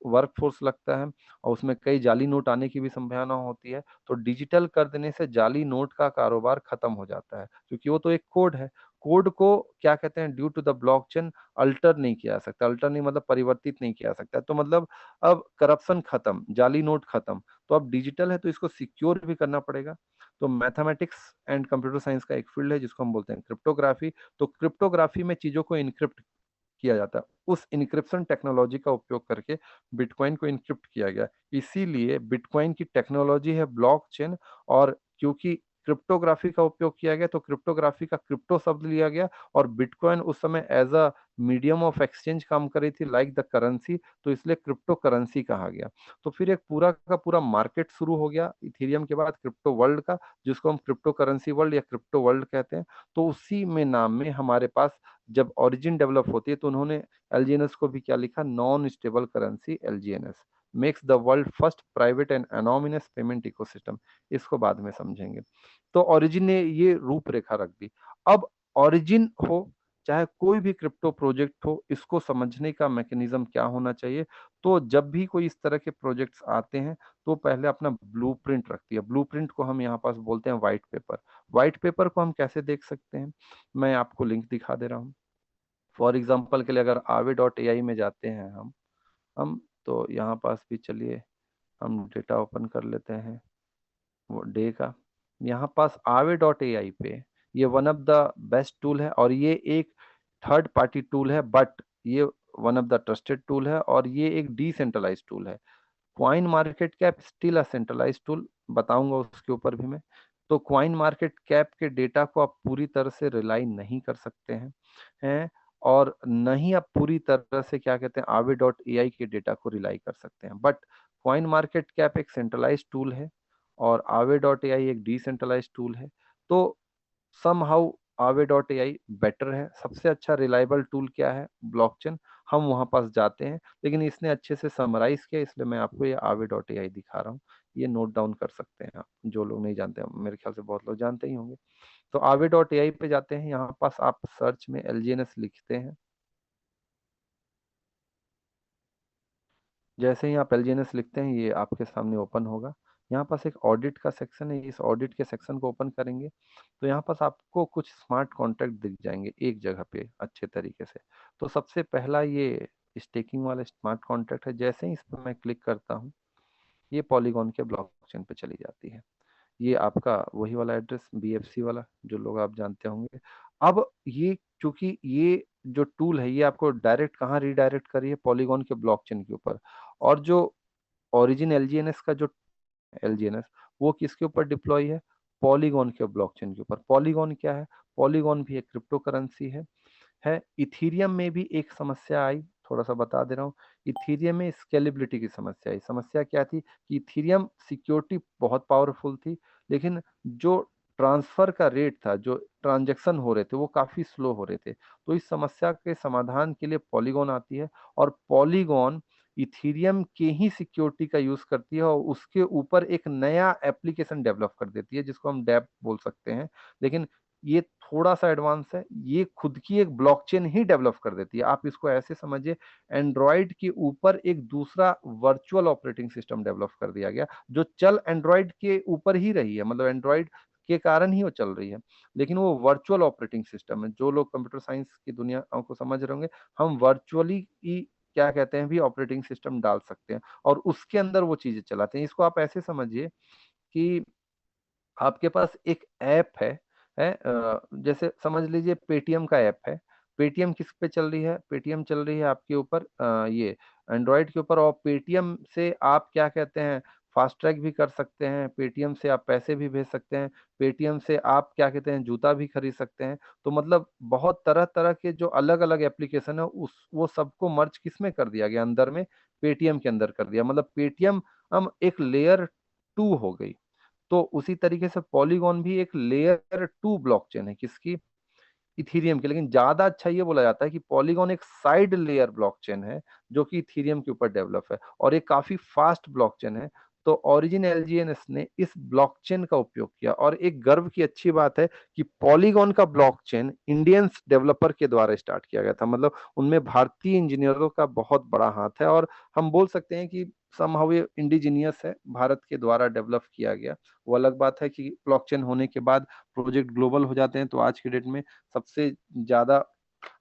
वर्क फोर्स लगता है, और उसमें कई जाली नोट आने की भी संभावना होती है। तो डिजिटल कर देने से जाली नोट का कारोबार खत्म हो जाता है, क्योंकि वो तो एक कोड है। कोड को क्या कहते हैं, due to the blockchain alter नहीं किया जा सकता। अल्टर नहीं मतलब परिवर्तित नहीं किया जा सकता, तो मतलब अब करप्शन खत्म, जाली नोट खत्म। तो अब डिजिटल है, तो इसको सिक्योर भी करना पड़ेगा। तो मैथमेटिक्स एंड कंप्यूटर साइंस का एक फील्ड है जिसको हम बोलते हैं क्रिप्टोग्राफी। तो क्रिप्टोग्राफी में चीजों को इनक्रिप्ट किया जाता है, उस इनक्रिप्शन टेक्नोलॉजी का उपयोग करके बिटकॉइन को इनक्रिप्ट किया गया। इसीलिए बिटकॉइन की टेक्नोलॉजी है ब्लॉकचेन। और क्योंकि क्रिप्टोग्राफी का उपयोग किया गया, तो क्रिप्टोग्राफी का क्रिप्टो शब्द लिया गया। और बिटकॉइन उस समय as a medium of exchange काम कर रही थी, लाइक द करेंसी, तो इसलिए क्रिप्टो करेंसी कहा गया। तो फिर एक पूरा का पूरा मार्केट शुरू हो गया इथेरियम के बाद क्रिप्टो वर्ल्ड का, जिसको हम क्रिप्टो करेंसी वर्ल्ड या क्रिप्टो वर्ल्ड कहते हैं। तो उसी में नाम में हमारे पास जब ओरिजिन डेवलप होती है, तो उन्होंने एलजीएनएस को भी क्या लिखा, non stable currency एलजीएनएस makes the world first private and anonymous payment ecosystem. इसको बाद में समझेंगे। तो ओरिजिन ने ये रूपरेखा रख दी। अब ओरिजिन हो चाहे कोई भी क्रिप्टो प्रोजेक्ट हो, इसको समझने का मैकेनिज्म क्या होना चाहिए। तो जब भी कोई इस तरह के प्रोजेक्ट्स आते हैं, तो पहले अपना ब्लूप्रिंट रखती है। ब्लूप्रिंट को हम यहाँ पास बोलते हैं व्हाइट पेपर। व्हाइट पेपर को हम कैसे देख सकते हैं, मैं आपको लिंक दिखा दे रहा हूँ। फॉर एग्जाम्पल के लिए अगर aave.ai में जाते हैं हम तो यहाँ पास भी चलिए हम डेटा ओपन कर लेते हैं वो डे का। यहाँ पास aave.ai पे ये one of the best tool है, और ये एक थर्ड पार्टी टूल है, बट ये one of the trusted tool है, और ये एक डिसेंट्रलाइज टूल है। Coin market cap still a centralise tool, बताऊंगा उसके ऊपर भी मैं। तो क्वाइन मार्केट कैप के डेटा को आप पूरी तरह से रिलाई नहीं कर सकते हैं और न ही आप पूरी तरह से क्या कहते हैं aave.ai के डेटा को रिलाई कर सकते हैं। बट क्वाइन मार्केट कैप एक सेंट्रलाइज टूल है, और aave.ai एक डिसेंट्रलाइज टूल है। तो समहाउ aave.ai बेटर है। सबसे अच्छा रिलायबल टूल क्या है, ब्लॉकचेन। हम वहां पास जाते हैं, लेकिन इसने अच्छे से समराइज किया, इसलिए मैं आपको ये aave.ai दिखा रहा हूँ। ये नोट डाउन कर सकते हैं आप, जो लोग नहीं जानते, मेरे ख्याल से बहुत लोग जानते ही होंगे। तो aave.ai पे जाते हैं, यहाँ पास आप सर्च में एलजीएनएस लिखते हैं। जैसे ही आप एलजीएनएस लिखते हैं, ये आपके सामने ओपन होगा। यहाँ पास एक ऑडिट का सेक्शन है, इस ऑडिट के सेक्शन को ओपन करेंगे, तो यहाँ पास आपको कुछ स्मार्ट कॉन्ट्रैक्ट दिख जाएंगे एक जगह पे अच्छे तरीके से। तो सबसे पहला ये स्टेकिंग वाला स्मार्ट कॉन्ट्रैक्ट है। जैसे ही इस पर मैं क्लिक करता हूँ, ये पॉलीगॉन के ब्लॉकचेन पे चली जाती है। ये आपका वही वाला एड्रेस, BFC वाला, जो लोग आप जानते होंगे। अब ये चूंकि ये जो टूल है ये आपको डायरेक्ट कहाँ रीडायरेक्ट करी है, पॉलीगॉन के ब्लॉकचेन के ऊपर। और जो ओरिजिन एलजीएनएस का जो एलजीएनएस, वो किसके ऊपर डिप्लॉय है, पॉलीगॉन के ब्लॉकचेन के ऊपर। पॉलीगॉन क्या है, पॉलीगॉन भी एक क्रिप्टो करेंसी है। इथीरियम में भी एक समस्या आई, थोड़ा सा बता दे रहा हूँ। इथीरियम में स्केलेबिलिटी की समस्या आई। समस्या क्या थी कि इथीरियम सिक्योरिटी बहुत पावरफुल थी, लेकिन जो ट्रांसफर का रेट था, जो ट्रांजैक्शन हो रहे थे, वो काफी स्लो हो रहे थे। तो इस समस्या के समाधान के लिए पॉलीगॉन आती है, और पॉलीगॉन इथीरियम के ही सिक्योरिटी का यूज करती है, और उसके ऊपर एक नया एप्लीकेशन डेवलप कर देती है, जिसको हम डैप बोल सकते हैं। लेकिन ये थोड़ा सा एडवांस है, ये खुद की एक ब्लॉकचेन ही डेवलप कर देती है। आप इसको ऐसे समझिए, एंड्रॉयड के ऊपर एक दूसरा वर्चुअल ऑपरेटिंग सिस्टम डेवलप कर दिया गया, जो चल एंड्रॉयड के ऊपर ही रही है, मतलब एंड्रॉयड के कारण ही वो चल रही है, लेकिन वो वर्चुअल ऑपरेटिंग सिस्टम है। जो लोग कंप्यूटर साइंस की दुनिया को समझ रहे होंगे, हम वर्चुअली ही क्या कहते हैं भी ऑपरेटिंग सिस्टम डाल सकते हैं, और उसके अंदर वो चीजें चलाते हैं। इसको आप ऐसे समझिए कि आपके पास एक ऐप है, जैसे समझ लीजिए पेटीएम का ऐप है। पेटीएम किस पे चल रही है, पेटीएम चल रही है आपके ऊपर ये एंड्रॉयड के ऊपर। और पेटीएम से आप क्या कहते हैं फास्ट ट्रैक भी कर सकते हैं, पेटीएम से आप पैसे भी भेज सकते हैं, पेटीएम से आप क्या कहते हैं जूता भी खरीद सकते हैं। तो मतलब बहुत तरह तरह के जो अलग अलग एप्लीकेशन है, उस वो सबको मर्ज किस में कर दिया गया, अंदर में पेटीएम के अंदर कर दिया। मतलब पेटीएम हम एक लेयर 2 हो गई। तो उसी तरीके से पॉलीगॉन भी एक लेयर 2 ब्लॉकचेन है, किसकी, इथीरियम की। लेकिन ज्यादा अच्छा ये बोला जाता है कि पॉलीगॉन एक साइड लेयर ब्लॉकचेन है, जो कि इथीरियम के ऊपर डेवलप है, और ये काफी फास्ट ब्लॉकचेन है। तो ओरिजिन एलजीएनएस ने इस ब्लॉकचेन का उपयोग किया, और एक गर्व की अच्छी बात है कि पॉलीगॉन का ब्लॉकचेन इंडियंस डेवलपर के द्वारा स्टार्ट किया गया था। मतलब उनमें भारतीय इंजीनियरों का बहुत बड़ा हाथ है, और हम बोल सकते हैं कि समहाउ ये इंडिजीनियस है, भारत के द्वारा डेवलप किया गया। वो अलग बात है कि ब्लॉकचेन होने के बाद प्रोजेक्ट ग्लोबल हो जाते हैं, तो आज के डेट में सबसे ज्यादा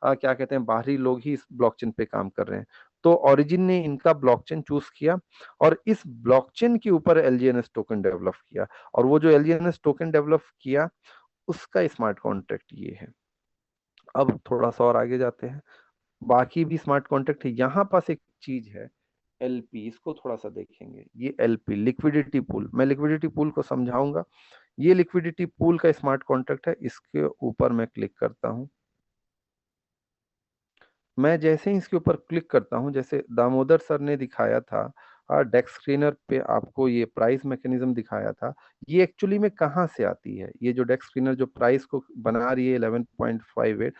क्या कहते हैं बाहरी लोग ही इस ब्लॉकचेन पे काम कर रहे हैं। तो ओरिजिन ने इनका ब्लॉकचेन चूज किया, और इस ब्लॉकचेन के ऊपर एलजीएनएस टोकन डेवलप किया। और वो जो एलजीएनएस टोकन डेवलप किया, उसका स्मार्ट कॉन्ट्रैक्ट ये है। अब थोड़ा सा और आगे जाते हैं, बाकी भी स्मार्ट कॉन्ट्रैक्ट है। यहाँ पास एक चीज है एलपी, इसको थोड़ा सा देखेंगे। ये एलपी लिक्विडिटी पूल, मैं लिक्विडिटी पूल को समझाऊंगा। ये लिक्विडिटी पूल का स्मार्ट कॉन्ट्रैक्ट है, इसके ऊपर मैं क्लिक करता हूं। मैं जैसे ही इसके ऊपर क्लिक करता हूं, जैसे दामोदर सर ने दिखाया था डेस्क स्क्रीनर पे, आपको ये प्राइस मैकेनिज्म दिखाया था। ये एक्चुअली में कहाँ से आती है, ये जो डेस्क स्क्रीनर जो प्राइस को बना रही है 11.58,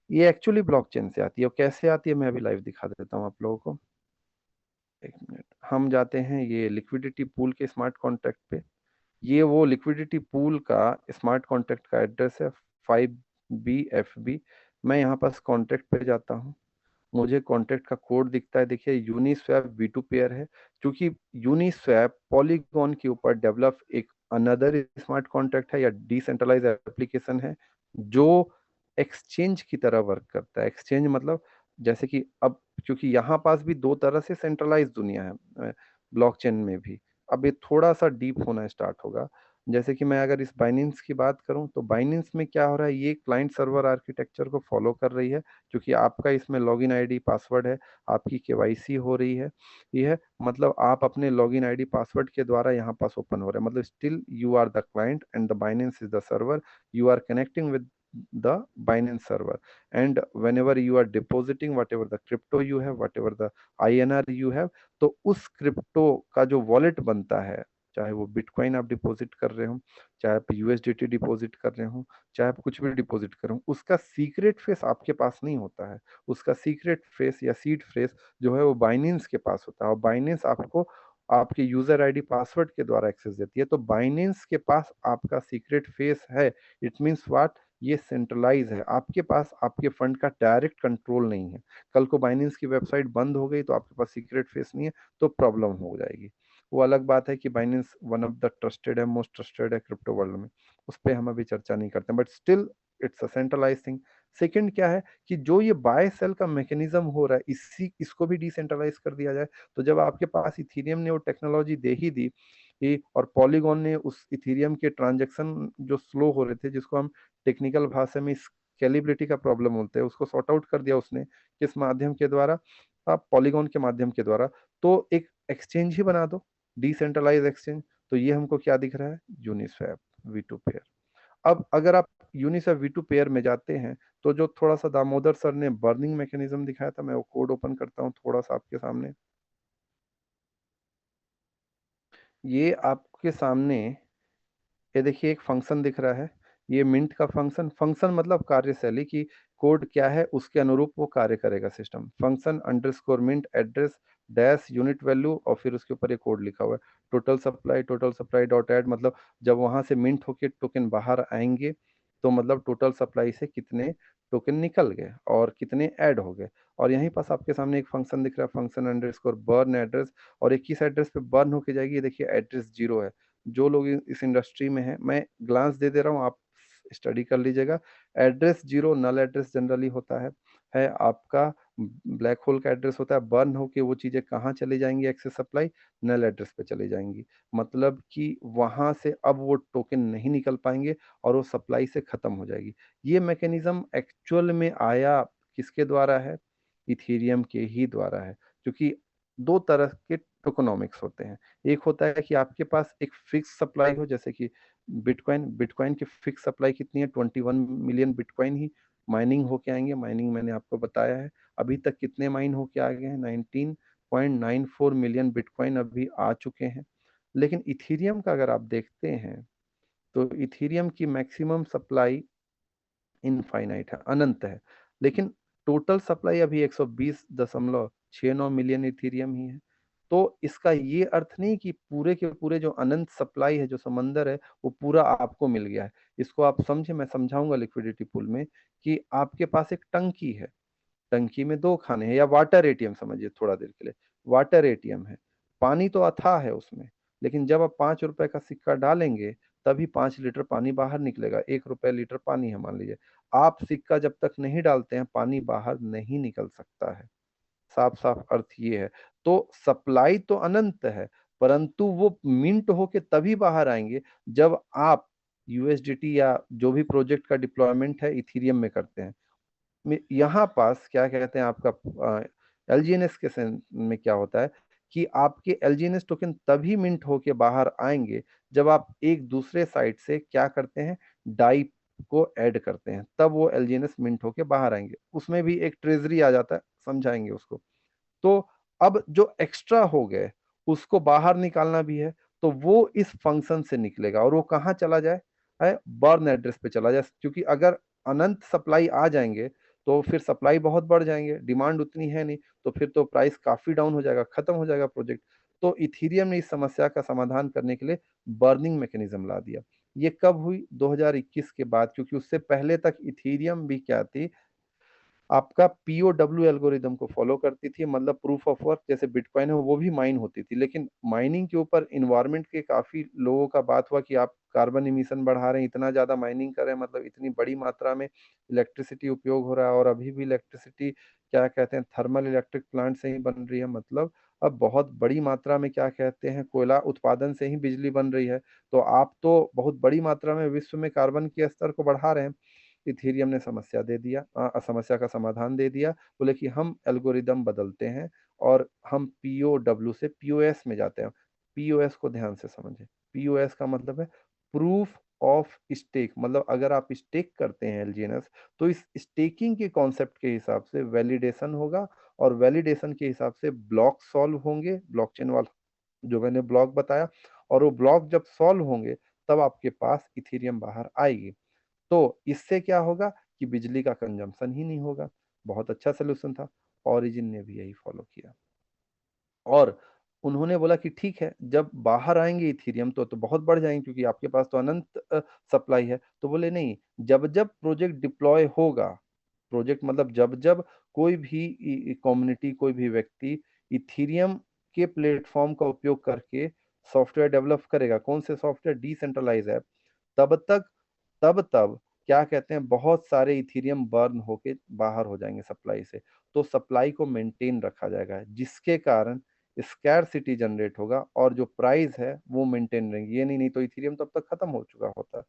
ये एक्चुअली ब्लॉकचेन से आती है। और कैसे आती है मैं अभी लाइव दिखा देता हूँ आप लोगों को। एक मिनट, हम जाते हैं ये लिक्विडिटी पूल के स्मार्ट कॉन्ट्रैक्ट पे। ये वो लिक्विडिटी पूल का स्मार्ट कॉन्ट्रैक्ट का एड्रेस है, 5BFB। मैं यहाँ पास कॉन्ट्रैक्ट पे जाता हूँ, मुझे कॉन्ट्रैक्ट का कोड दिखता है। देखिए यूनिस्वैप V2 पेयर है, क्योंकि यूनिस्वैप पॉलीगॉन के ऊपर डेवलप एक अनदर स्मार्ट कॉन्ट्रैक्ट है, या डिसेंट्रलाइज एप्लीकेशन है, जो एक्सचेंज की तरह वर्क करता है। एक्सचेंज मतलब जैसे कि अब, क्योंकि यहाँ पास भी दो तरह से सेंट्रलाइज दुनिया है ब्लॉकचेन में भी, अब ये थोड़ा सा डीप होना स्टार्ट होगा। जैसे कि मैं अगर इस बाइनेंस की बात करूं, तो बाइनेंस में क्या हो रहा है, ये क्लाइंट सर्वर आर्किटेक्चर को फॉलो कर रही है, क्योंकि आपका इसमें लॉगिन आईडी पासवर्ड है, आपकी केवाईसी हो रही है। यह मतलब आप अपने लॉगिन आईडी पासवर्ड के द्वारा यहाँ पास ओपन हो रहे हैं, मतलब still you are the client and the Binance is the server. You are connecting with the Binance server, and whenever you are depositing whatever the crypto you have, whatever the INR you have, तो उस crypto का जो wallet बनता है, चाहे वो bitcoin आप deposit कर रहे हो, चाहे आप यूएसडीटी डिपॉजिट कर रहे हो, चाहे आप कुछ भी डिपॉजिट कर रहे हो, उसका सीक्रेट फेस आपके पास नहीं होता है। उसका सीक्रेट फेस या सीड फ्रेस जो है वो बाइनेंस के पास होता है, और बाइनेंस आपको आपके यूजर आईडी पासवर्ड के द्वारा एक्सेस देती है। तो बाइनेंस के पास आपका सीक्रेट फेस है, इट मीन्स व्हाट, ये सेंट्रलाइज है, आपके पास आपके फंड का डायरेक्ट कंट्रोल नहीं है। कल को बाइनेंस की वेबसाइट बंद हो गई तो आपके पास सीक्रेट फेस नहीं है, तो प्रॉब्लम हो जाएगी। वो अलग बात है कि Binance one of the trusted है, मोस्ट ट्रस्टेड है क्रिप्टो वर्ल्ड में, उस पर हम अभी चर्चा नहीं करते, but still it's a centralise thing. Second क्या है कि जो ये बाय सेल का मैकेनिज्म हो रहा है, इसको भी डिसेंट्रलाइज कर दिया जाए। तो जब आपके पास इथीरियम ने वो टेक्नोलॉजी दे ही दी, कि और पॉलीगॉन ने उस इथेरियम के ट्रांजैक्शन जो स्लो हो रहे थे, जिसको हम टेक्निकल भाषा में स्केलेबिलिटी का प्रॉब्लम बोलते हैं, उसको सॉर्ट आउट कर दिया उसने। किस माध्यम के द्वारा? आप पॉलीगॉन के माध्यम के द्वारा। तो एक एक्सचेंज ही बना दो, डिसेंट्रलाइज एक्सचेंज। तो ये हमको क्या दिख रहा है? Uniswap V2 pair. अब अगर आप यूनिस्वैप V2 पेयर में जाते हैं, तो जो थोड़ा सा दामोदर सर ने बर्निंग मैकेनिज्म दिखाया था, मैं वो कोड ओपन करता हूँ थोड़ा सा आपके सामने। ये आपके सामने, ये देखिए एक फंक्शन दिख रहा है, ये मिंट का फंक्शन। फंक्शन मतलब कार्यशैली की कोड क्या है, उसके अनुरूप वो कार्य करेगा सिस्टम। Function underscore mint address dash unit value, और फिर उसके ऊपर ये कोड लिखा हुआ है, टोटल सप्लाई डॉट ऐड। मतलब जब वहां से मिंट होके टोकन बाहर आएंगे, तो मतलब टोटल सप्लाई से कितने टोकन निकल गए और कितने ऐड हो गए। और यहीं पास आपके सामने एक फंक्शन दिख रहा है, फंक्शन अंडरस्कोर बर्न एड्रेस, और एक किस एड्रेस पे बर्न होके जाएगी, ये देखिए एड्रेस 0 है। जो लोग इस इंडस्ट्री में हैं, मैं ग्लांस दे दे रहा हूँ, आप स्टडी कर लीजिएगा। एड्रेस 0 नल एड्रेस जनरली होता है आपका ब्लैक होल का एड्रेस होता है। बर्न होके वो चीजें कहाँ चली जाएंगी? एक्सेस सप्लाई नल एड्रेस पे चली जाएंगी। मतलब कि वहां से अब वो टोकन नहीं निकल पाएंगे और वो सप्लाई से खत्म हो जाएगी। ये मैकेनिज्म एक्चुअल में आया किसके द्वारा है? इथेरियम के ही द्वारा है। क्योंकि दो तरह के टोकोनॉमिक्स होते हैं। एक होता है कि आपके पास एक फिक्स सप्लाई हो, जैसे कि बिटकॉइन। बिटकॉइन की फिक्स सप्लाई कितनी है? 21 मिलियन बिटकॉइन ही माइनिंग होके आएंगे। माइनिंग मैंने आपको बताया है, अभी तक कितने माइन होके आ गए हैं? 19.94 मिलियन बिटकॉइन अभी आ चुके हैं। लेकिन इथेरियम का अगर आप देखते हैं, तो इथेरियम की मैक्सिमम सप्लाई इनफाइनाइट है, अनंत है। लेकिन टोटल सप्लाई अभी 120.69 मिलियन इथेरियम ही है। तो इसका ये अर्थ नहीं कि पूरे के पूरे जो अनंत सप्लाई है, जो समंदर है, वो पूरा आपको मिल गया है। इसको आप समझे, मैं समझाऊंगा लिक्विडिटी पूल में, कि आपके पास एक टंकी है, टंकी में दो खाने हैं, या वाटर एटीएम समझिए थोड़ा देर के लिए। वाटर एटीएम है, पानी तो अथाह है उसमें, लेकिन जब आप 5 रुपए का सिक्का डालेंगे, तभी 5 लीटर पानी बाहर निकलेगा। 1 रुपए लीटर पानी है मान लीजिए। आप सिक्का जब तक नहीं डालते हैं, पानी बाहर नहीं निकल सकता है। साफ साफ अर्थ ये है। तो सप्लाई तो अनंत है, परंतु वो मिंट होके तभी बाहर आएंगे जब आप यूएसडीटी या जो भी प्रोजेक्ट का डिप्लॉयमेंट है इथेरियम में करते हैं। यहाँ पास क्या कहते हैं, आपका एलजीएनएस के सेंस में क्या होता है कि आपके एलजीएनएस टोकन तभी मिंट होके बाहर आएंगे जब आप एक दूसरे साइट से क्या करते हैं, डाई को ऐड करते हैं, तब वो एलजीएनएस मिंट होके बाहर आएंगे। उसमें भी एक ट्रेजरी आ जाता है, समझाएंगे उसको। तो अब जो एक्स्ट्रा हो गए, उसको बाहर निकालना भी है, तो वो इस फंक्शन से निकलेगा, और वो कहाँ चला जाए? है बर्न एड्रेस पे चला जाए। क्योंकि अगर अनंत सप्लाई आ जाएंगे, तो फिर सप्लाई बहुत बढ़ जाएंगे, डिमांड उतनी है नहीं, तो फिर तो प्राइस काफी डाउन हो जाएगा, खत्म हो जाएगा प्रोजेक्ट। तो इथेरियम ने इस समस्या का समाधान करने के लिए बर्निंग मैकेनिज्म ला दिया। ये कब हुई? 2021 के बाद, क्योंकि उससे पहले तक इथेरियम भी क्या थी, आपका पीओडब्ल्यू एल्गोरिदम को फॉलो करती थी। मतलब प्रूफ ऑफ वर्क, जैसे बिटकॉइन है वो भी माइन होती थी, लेकिन माइनिंग के ऊपर इन्वायरमेंट के काफी लोगों का बात हुआ कि आप कार्बन इमिशन बढ़ा रहे हैं, इतना ज्यादा माइनिंग कर रहे हैं, मतलब इतनी बड़ी मात्रा में इलेक्ट्रिसिटी उपयोग हो रहा है। और अभी भी इलेक्ट्रिसिटी क्या कहते हैं, थर्मल इलेक्ट्रिक प्लांट से ही बन रही है। मतलब अब बहुत बड़ी मात्रा में क्या कहते हैं, कोयला उत्पादन से ही बिजली बन रही है। तो आप तो बहुत बड़ी मात्रा में विश्व में कार्बन के स्तर को बढ़ा रहे हैं। इथेरियम ने समस्या दे दिया, समस्या का समाधान दे दिया। बोले कि हम एल्गोरिदम बदलते हैं और हम पीओडब्ल्यू से पीओएस में जाते हैं। पीओएस को ध्यान से समझें। पीओएस का मतलब है प्रूफ ऑफ स्टेक। मतलब अगर आप स्टेक करते हैं एलजीएनएस, तो इस स्टेकिंग के कॉन्सेप्ट के हिसाब से वैलिडेशन होगा, और वैलिडेशन के हिसाब से ब्लॉक सॉल्व होंगे, ब्लॉकचेन वाला जो मैंने ब्लॉक बताया। और वो ब्लॉक जब सॉल्व होंगे, तब आपके पास इथेरियम बाहर आएगी। तो इससे क्या होगा कि बिजली का कंजम्पशन ही नहीं होगा। बहुत अच्छा सोल्यूशन था। ओरिजिन ने भी यही फॉलो किया, और उन्होंने बोला कि ठीक है, जब बाहर आएंगे इथेरियम तो बहुत बढ़ जाएंगे, क्योंकि आपके पास तो अनंत सप्लाई है। तो बोले नहीं, जब जब प्रोजेक्ट डिप्लॉय होगा, प्रोजेक्ट मतलब जब जब कोई भी कम्युनिटी, कोई भी व्यक्ति इथेरियम के प्लेटफॉर्म का उपयोग करके सॉफ्टवेयर डेवलप करेगा, कौन से सॉफ्टवेयर, डिसेंट्रलाइज ऐप, तब तक तब तब क्या कहते हैं, बहुत सारे इथेरियम बर्न होके बाहर हो जाएंगे सप्लाई से। तो सप्लाई को मेंटेन रखा जाएगा, जिसके कारण स्कैरसिटी जनरेट होगा और जो प्राइस है वो मेंटेन रहेंगी। ये नहीं तो इथेरियम तब तक खत्म हो चुका होता,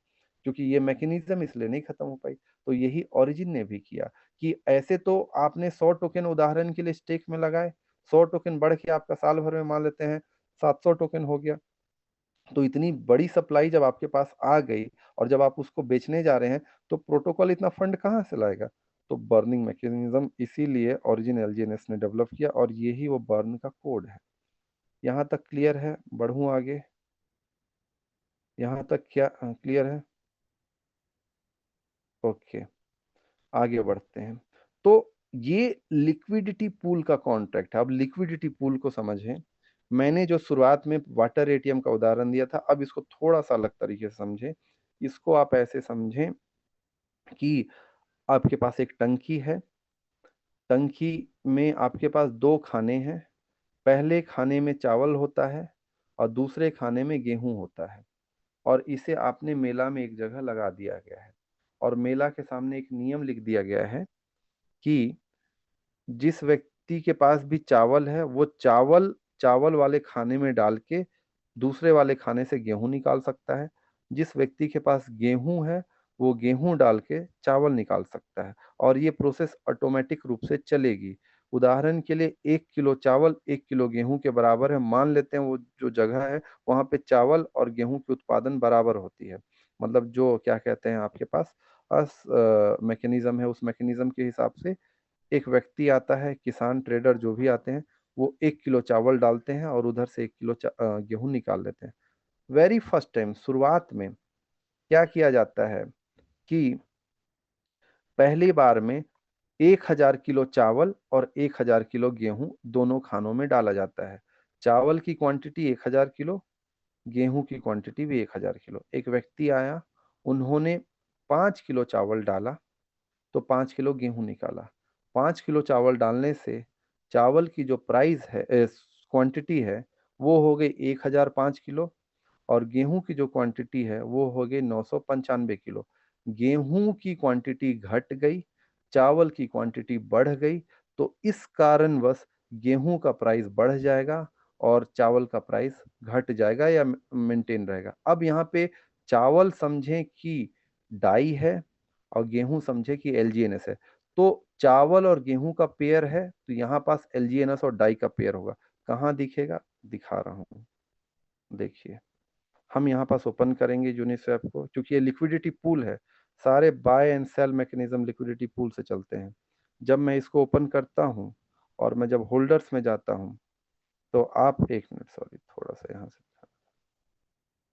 क्योंकि ये मैकेनिज्म इसलिए नहीं खत्म हो पाई। तो यही ओरिजिन ने भी किया कि ऐसे तो आपने 100 टोकन उदाहरण के लिए स्टेक में लगाए, 100 टोकन बढ़ के आपका साल भर में मान लेते हैं 700 टोकन हो गया। तो इतनी बड़ी सप्लाई जब आपके पास आ गई और जब आप उसको बेचने जा रहे हैं, तो प्रोटोकॉल इतना फंड कहाँ से लाएगा? तो बर्निंग मैकेनिज्म इसीलिए ओरिजिन एलजीएनएस ने डेवलप किया और यही वो बर्न का कोड है। यहाँ तक क्लियर है? बढ़ूं आगे? यहाँ तक क्या क्लियर है? ओके, आगे बढ़ते हैं। तो ये लिक्विडिटी पूल का कॉन्ट्रैक्ट है। अब लिक्विडिटी पूल को समझें। मैंने जो शुरुआत में वाटर एटीएम का उदाहरण दिया था, अब इसको थोड़ा सा अलग तरीके से समझें। इसको आप ऐसे समझें कि आपके पास एक टंकी है, टंकी में आपके पास दो खाने हैं। पहले खाने में चावल होता है और दूसरे खाने में गेहूं होता है, और इसे आपने मेला में एक जगह लगा दिया गया है। और मेला के सामने एक नियम लिख दिया गया है कि जिस व्यक्ति के पास भी चावल है वो चावल चावल वाले खाने में डाल के दूसरे वाले खाने से गेहूं निकाल सकता है। जिस व्यक्ति के पास गेहूं है वो गेहूं डाल के चावल निकाल सकता है, और ये प्रोसेस ऑटोमेटिक रूप से चलेगी। उदाहरण के लिए 1 किलो चावल 1 किलो गेहूं के बराबर है, मान लेते हैं वो जो जगह है वहां पे चावल और गेहूं की उत्पादन बराबर होती है। मतलब जो क्या कहते हैं आपके पास मैकेनिज्म है, उस मैकेनिज्म के हिसाब से एक व्यक्ति आता है, किसान ट्रेडर जो भी आते हैं, वो 1 किलो चावल डालते हैं और उधर से 1 किलो गेहूं निकाल लेते हैं। वेरी फर्स्ट टाइम शुरुआत में क्या किया जाता है कि पहली बार में 1,000 किलो चावल और 1,000 किलो गेहूं दोनों खानों में डाला जाता है। चावल की क्वांटिटी 1,000 किलो, गेहूं की क्वांटिटी भी 1,000 किलो। एक व्यक्ति आया, उन्होंने 5 किलो चावल डाला तो 5 किलो गेहूं निकाला। 5 किलो चावल डालने से चावल की जो प्राइस है, क्वांटिटी है, वो हो गई 1,005 किलो, और गेहूं की जो क्वांटिटी है वो हो गई 995 किलो। गेहूं की क्वांटिटी घट गई, चावल की क्वांटिटी बढ़ गई। तो इस कारणवश गेहूं का प्राइस बढ़ जाएगा और चावल का प्राइस घट जाएगा या मेंटेन रहेगा। अब यहाँ पे चावल समझें कि डाई है और गेहूं समझे कि एलजीएनएस है। तो चावल और गेहूं का पेयर है, तो यहाँ पास एलजीएनएस और डाई का पेयर होगा। कहाँ दिखेगा? दिखा रहा हूँ, देखिए। हम यहाँ पास ओपन करेंगे यूनिस्वैप को, क्योंकि ये लिक्विडिटी पूल है। सारे buy and sell mechanism liquidity pool से चलते हैं। जब मैं इसको ओपन करता हूँ और मैं जब होल्डर्स में जाता हूँ, तो आप एक मिनट, सॉरी, थोड़ा सा यहाँ से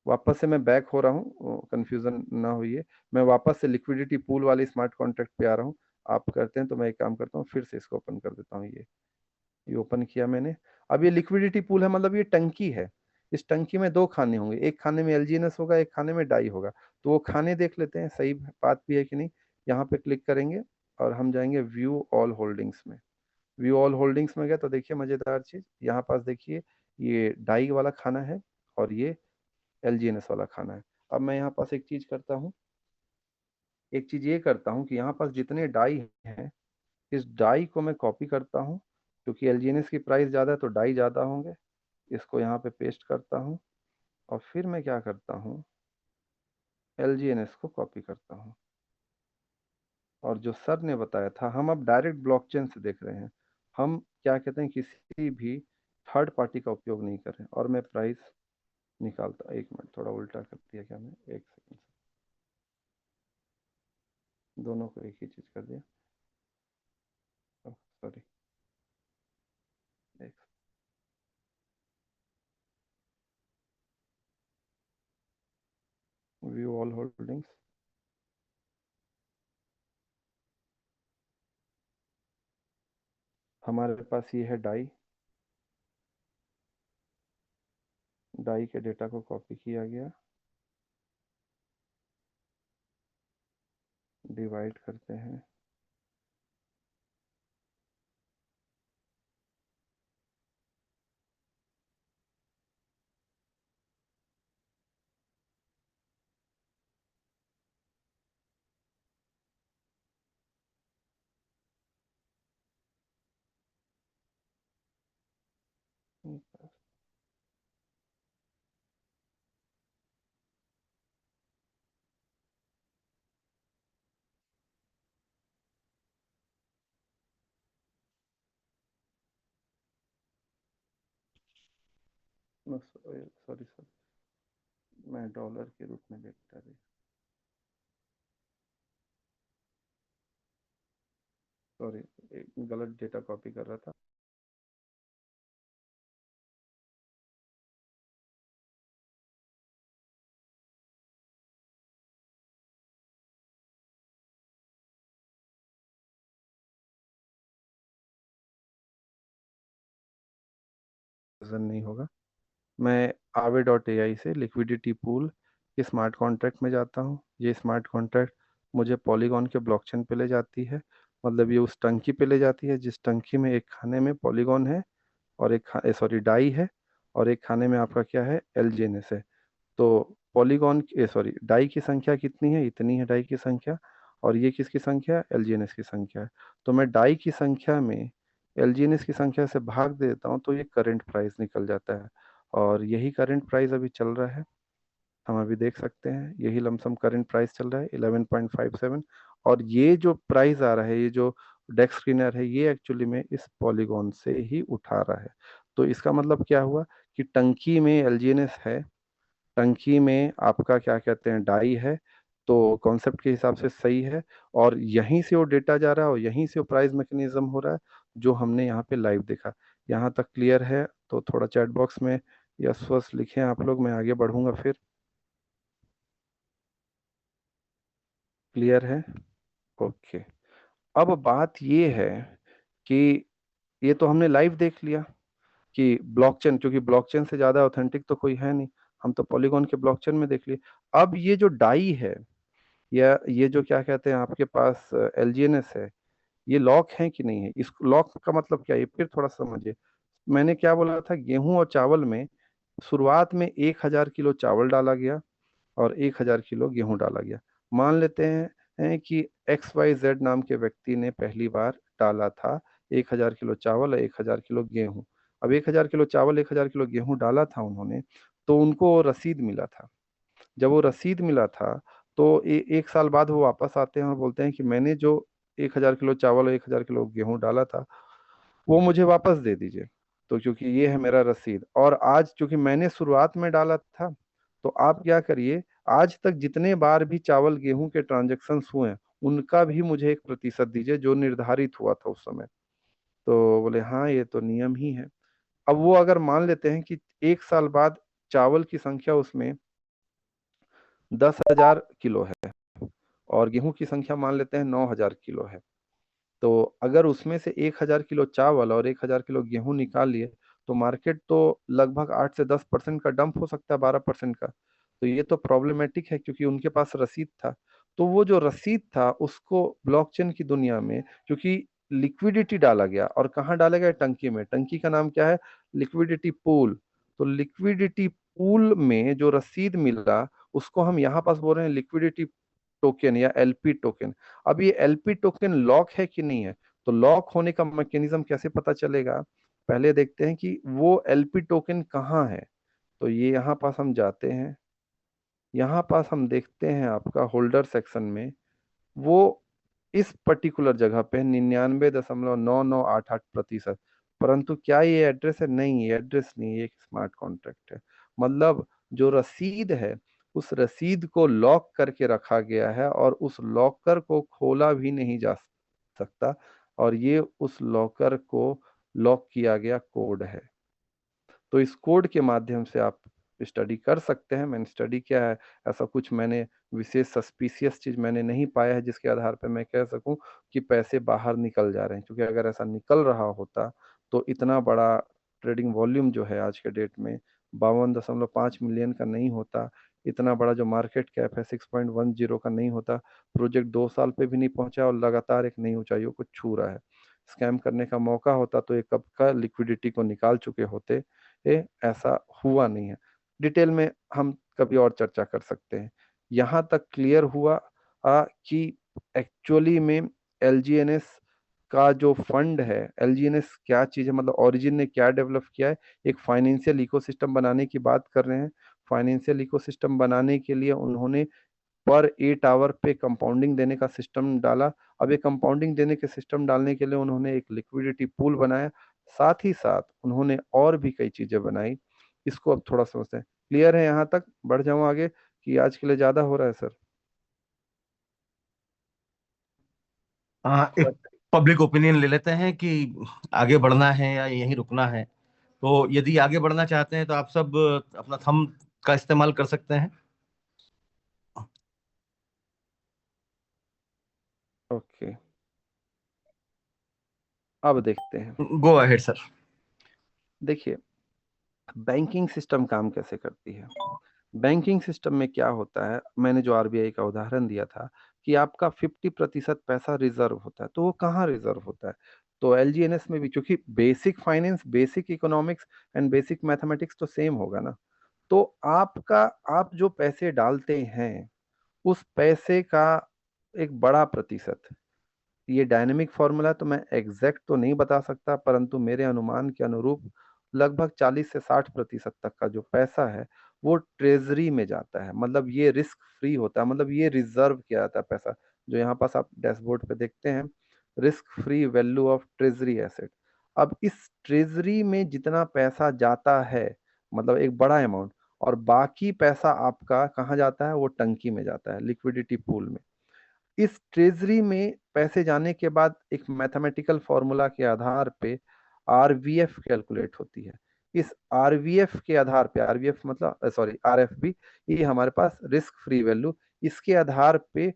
वापस से मैं बैक हो रहा हूँ, कंफ्यूजन ना हुई। मैं वापस से लिक्विडिटी पूल वाले स्मार्ट कॉन्ट्रैक्ट पे आ रहा हूँ। आप करते हैं तो मैं एक काम करता हूँ, फिर से इसको ओपन कर देता हूँ। ये ओपन किया मैंने। अब ये लिक्विडिटी पूल है, मतलब ये टंकी है। इस टंकी में दो खाने होंगे, एक खाने में एलजीएनएस होगा, एक खाने में डाई होगा। तो वो खाने देख लेते हैं, सही बात भी है कि नहीं। यहाँ पे क्लिक करेंगे और हम जाएंगे व्यू ऑल होल्डिंग्स में। व्यू ऑल होल्डिंग्स में गया तो देखिए मजेदार चीज, यहाँ पास देखिए ये डाई वाला खाना है और ये एलजीएनएस वाला खाना है। अब मैं यहाँ पास एक चीज करता हूँ, एक चीज ये करता हूँ कि यहाँ पास जितने डाई हैं, इस डाई को मैं कॉपी करता हूँ। क्योंकि एलजीएनएस की प्राइस ज़्यादा है तो डाई ज़्यादा होंगे। इसको यहाँ पे पेस्ट करता हूँ और फिर मैं क्या करता हूँ, एलजीएनएस को कॉपी करता हूँ। और जो सर ने बताया था, हम अब डायरेक्ट ब्लॉकचेन से देख रहे हैं। हम क्या कहते हैं, किसी भी थर्ड पार्टी का उपयोग नहीं कर रहे हैं। और मैं प्राइस निकालता, एक मिनट, थोड़ा उल्टा कर दिया क्या मैं, एक सेकंड, दोनों को एक ही चीज़ कर दिया, सॉरी। एक व्यू ऑल होल्डिंग्स, हमारे पास ये है डाई। डाई के डेटा को कॉपी किया गया, डिवाइड करते हैं। सॉरी सर, मैं डॉलर के रूप में देखता रही, सॉरी, गलत डेटा कॉपी कर रहा था। नहीं होगा। मैं आवे डॉट एआई से लिक्विडिटी पूल के स्मार्ट कॉन्ट्रैक्ट में जाता हूँ। ये स्मार्ट कॉन्ट्रैक्ट मुझे पॉलीगॉन के ब्लॉकचेन पे ले जाती है। मतलब ये उस टंकी पे ले जाती है जिस टंकी में एक खाने में पॉलीगॉन है और एक सॉरी डाई है, और एक खाने में आपका क्या है, एलजीएनएस है। तो पॉलीगॉन सॉरी डाई की संख्या कितनी है, इतनी है डाई की संख्या, और ये किसकी संख्या है, एलजीएनएस की संख्या है। तो मैं डाई की संख्या में एलजीएनएस की संख्या से भाग देता हूँ तो ये करंट प्राइस निकल जाता है, और यही करंट प्राइस अभी चल रहा है। हम अभी देख सकते हैं यही लमसम करंट प्राइस चल रहा है 11.57। और ये जो प्राइस आ रहा है, ये जो डेक्स स्क्रीनर है, ये एक्चुअली में इस पॉलीगॉन से ही उठा रहा है। तो इसका मतलब क्या हुआ कि टंकी में एलजीएनएस है, टंकी में आपका क्या कहते हैं, डाई है। तो कॉन्सेप्ट के हिसाब से सही है, और यहीं से वो डेटा जा रहा है और यहीं से वो प्राइस मैकेनिज्म हो रहा है जो हमने यहाँ पे लाइव देखा। यहाँ तक क्लियर है? तो थोड़ा चैट बॉक्स में यस वस लिखें आप लोग, मैं आगे बढ़ूंगा फिर। क्लियर है? ओके। अब बात ये है कि ये तो हमने लाइव देख लिया कि ब्लॉकचेन, क्योंकि ब्लॉकचेन से ज्यादा ऑथेंटिक तो कोई है नहीं, हम तो पॉलीगॉन के ब्लॉकचेन में देख लिए। अब ये जो डाई है या ये जो क्या कहते हैं आपके पास एलजीएनएस है, ये लॉक है कि नहीं है? इस लॉक का मतलब क्या है, फिर थोड़ा समझिए। मैंने क्या बोला था, गेहूं और चावल में शुरुआत में 1,000 किलो चावल डाला गया और 1,000 किलो गेहूं डाला गया। मान लेते हैं कि XYZ नाम के व्यक्ति ने पहली बार डाला था 1,000 किलो चावल और 1,000 किलो गेहूं। अब 1,000 किलो चावल 1,000 किलो गेहूं डाला था उन्होंने, तो उनको रसीद मिला था। जब वो रसीद मिला था तो एक साल बाद वो वापस आते हैं और बोलते हैं कि मैंने जो 1,000 किलो चावल और 1,000 किलो गेहूं डाला था वो मुझे वापस दे दीजिए। तो क्योंकि ये है मेरा रसीद, और आज क्योंकि मैंने शुरुआत में डाला था, तो आप क्या करिए, आज तक जितने बार भी चावल गेहूं के ट्रांजेक्शन्स हुए हैं उनका भी मुझे 1% दीजिए जो निर्धारित हुआ था उस समय। तो बोले हाँ ये तो नियम ही है। अब वो अगर मान लेते हैं कि एक साल बाद चावल की संख्या उसमें 10,000 किलो है और गेहूं की संख्या मान लेते हैं 9,000 किलो है, तो अगर उसमें से 1,000 किलो चावल और 1,000 किलो गेहूं निकाल लिए तो मार्केट तो लगभग 8 से 10% का डंप हो सकता है, 12% का। तो ये तो प्रॉब्लमेटिक है क्योंकि उनके पास रसीद था। तो वो जो रसीद था उसको ब्लॉकचेन की दुनिया में, क्योंकि लिक्विडिटी डाला गया, और कहाँ डाला गया, टंकी में। टंकी का नाम क्या है, लिक्विडिटी पूल। तो लिक्विडिटी पूल में जो रसीद मिला उसको हम यहाँ पास बोल रहे हैं लिक्विडिटी टोकन या एलपी टोकन। अब ये एलपी टोकन लॉक है कि नहीं है? तो लॉक होने का मैकेनिज्म कैसे पता चलेगा, पहले देखते हैं कि वो एलपी टोकन कहाँ है। तो ये यहाँ पास हम जाते हैं, यहाँ पास हम देखते हैं आपका होल्डर सेक्शन में वो इस पर्टिकुलर जगह पे 99.9988%। परंतु क्या ये एड्रेस है? नहीं, ये एड्रेस नहीं, ये एक स्मार्ट कॉन्ट्रैक्ट है। मतलब जो रसीद है उस रसीद को लॉक करके रखा गया है और उस लॉकर को खोला भी नहीं जा सकता, और ये उस लॉकर को लॉक किया गया कोड है। तो इस कोड के माध्यम से आप स्टडी कर सकते हैं। मैंने स्टडी किया है, ऐसा कुछ मैंने विशेष सस्पिशियस चीज मैंने नहीं पाया है जिसके आधार पर मैं कह सकूं कि पैसे बाहर निकल जा रहे हैं, क्योंकि अगर ऐसा निकल रहा होता तो इतना बड़ा ट्रेडिंग वॉल्यूम जो है आज के डेट में 52.5 मिलियन का नहीं होता, इतना बड़ा जो मार्केट कैप है 6.10 का नहीं होता, प्रोजेक्ट 2 साल पे भी नहीं पहुंचा और लगातार एक नई ऊंचाइयों को छू रहा है। स्कैम करने का मौका होता तो एक कब का लिक्विडिटी को निकाल चुके होते। ऐसा हुआ नहीं है। डिटेल में हम कभी और चर्चा कर सकते हैं। यहाँ तक क्लियर हुआ कि एक्चुअली में एलजीएनएस का जो फंड है, एलजीएनएस क्या चीज है, मतलब ओरिजिन ने क्या डेवलप किया है। एक फाइनेंशियल इकोसिस्टम बनाने की बात कर रहे हैं। फाइनेंशियल इकोसिस्टम बनाने के लिए उन्होंने पर 8 आवर पे कंपाउंडिंग देने का सिस्टम डाला। अब ये कंपाउंडिंग देने के सिस्टम डालने के लिए उन्होंने एक लिक्विडिटी पूल बनाया, साथ ही साथ उन्होंने और भी कई चीजें बनाई। इसको अब थोड़ा समझते हैं। क्लियर है यहाँ तक? बढ़ जाऊं आगे कि आज के लिए ज्यादा हो रहा है सर? हाँ, एक पब्लिक ओपिनियन ले लेते हैं कि आगे बढ़ना है या यहीं रुकना है। तो यदि आगे बढ़ना चाहते हैं तो आप सब अपना थंब का इस्तेमाल कर सकते हैं। ओके, अब देखते हैं। Go ahead sir. देखिए, बैंकिंग सिस्टम काम कैसे करती है। बैंकिंग सिस्टम में क्या होता है, मैंने जो आरबीआई का उदाहरण दिया था कि आपका 50% पैसा रिजर्व होता है, तो वो कहाँ रिजर्व होता है? तो एलजीएनएस में भी, क्योंकि basic finance, basic economics and basic mathematics तो सेम होगा ना। तो आपका, आप जो पैसे डालते हैं उस पैसे का एक बड़ा प्रतिशत, ये डायनेमिक फॉर्मूला तो मैं एग्जैक्ट तो नहीं बता सकता, परंतु मेरे अनुमान के अनुरूप लगभग 40 से 60% तक का जो पैसा है वो ट्रेजरी में जाता है। मतलब ये रिस्क फ्री होता है, मतलब ये रिजर्व किया जाता है पैसा, जो यहाँ पास आप डैशबोर्ड पे देखते हैं, risk free value of treasury asset. अब इस ट्रेजरी में जितना पैसा जाता है, मतलब एक बड़ा अमाउंट, और बाकी पैसा आपका कहाँ जाता है? वो टंकी में जाता है, लिक्विडिटी पूल में। इस ट्रेजरी में पैसे जाने के बाद एक मैथमेटिकल फॉर्मूला के आधार पे आरवीएफ कैलकुलेट होती है। इस आरवीएफ के आधार पे, आरवीएफ मतलब सॉरी आरएफबी, ये हमारे पास रिस्क फ्री वैल्यू, इसके आधार पे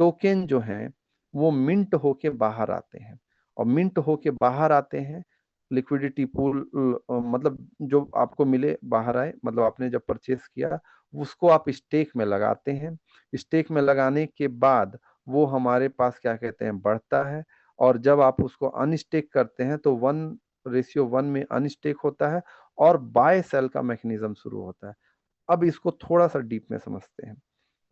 टोकन जो हैं वो मिंट होके बाहर आते हैं। और मिंट होके बाहर आते हैं, लिक्विडिटी पूल, मतलब जो आपको मिले बाहर आए, मतलब आपने जब परचेस किया उसको आप स्टेक में लगाते हैं। स्टेक में लगाने के बाद वो हमारे पास क्या कहते हैं, बढ़ता है। और जब आप उसको अनस्टेक करते हैं तो 1:1 में अनस्टेक होता है और बाय सेल का मैकेनिज्म शुरू होता है। अब इसको थोड़ा सा डीप में समझते हैं।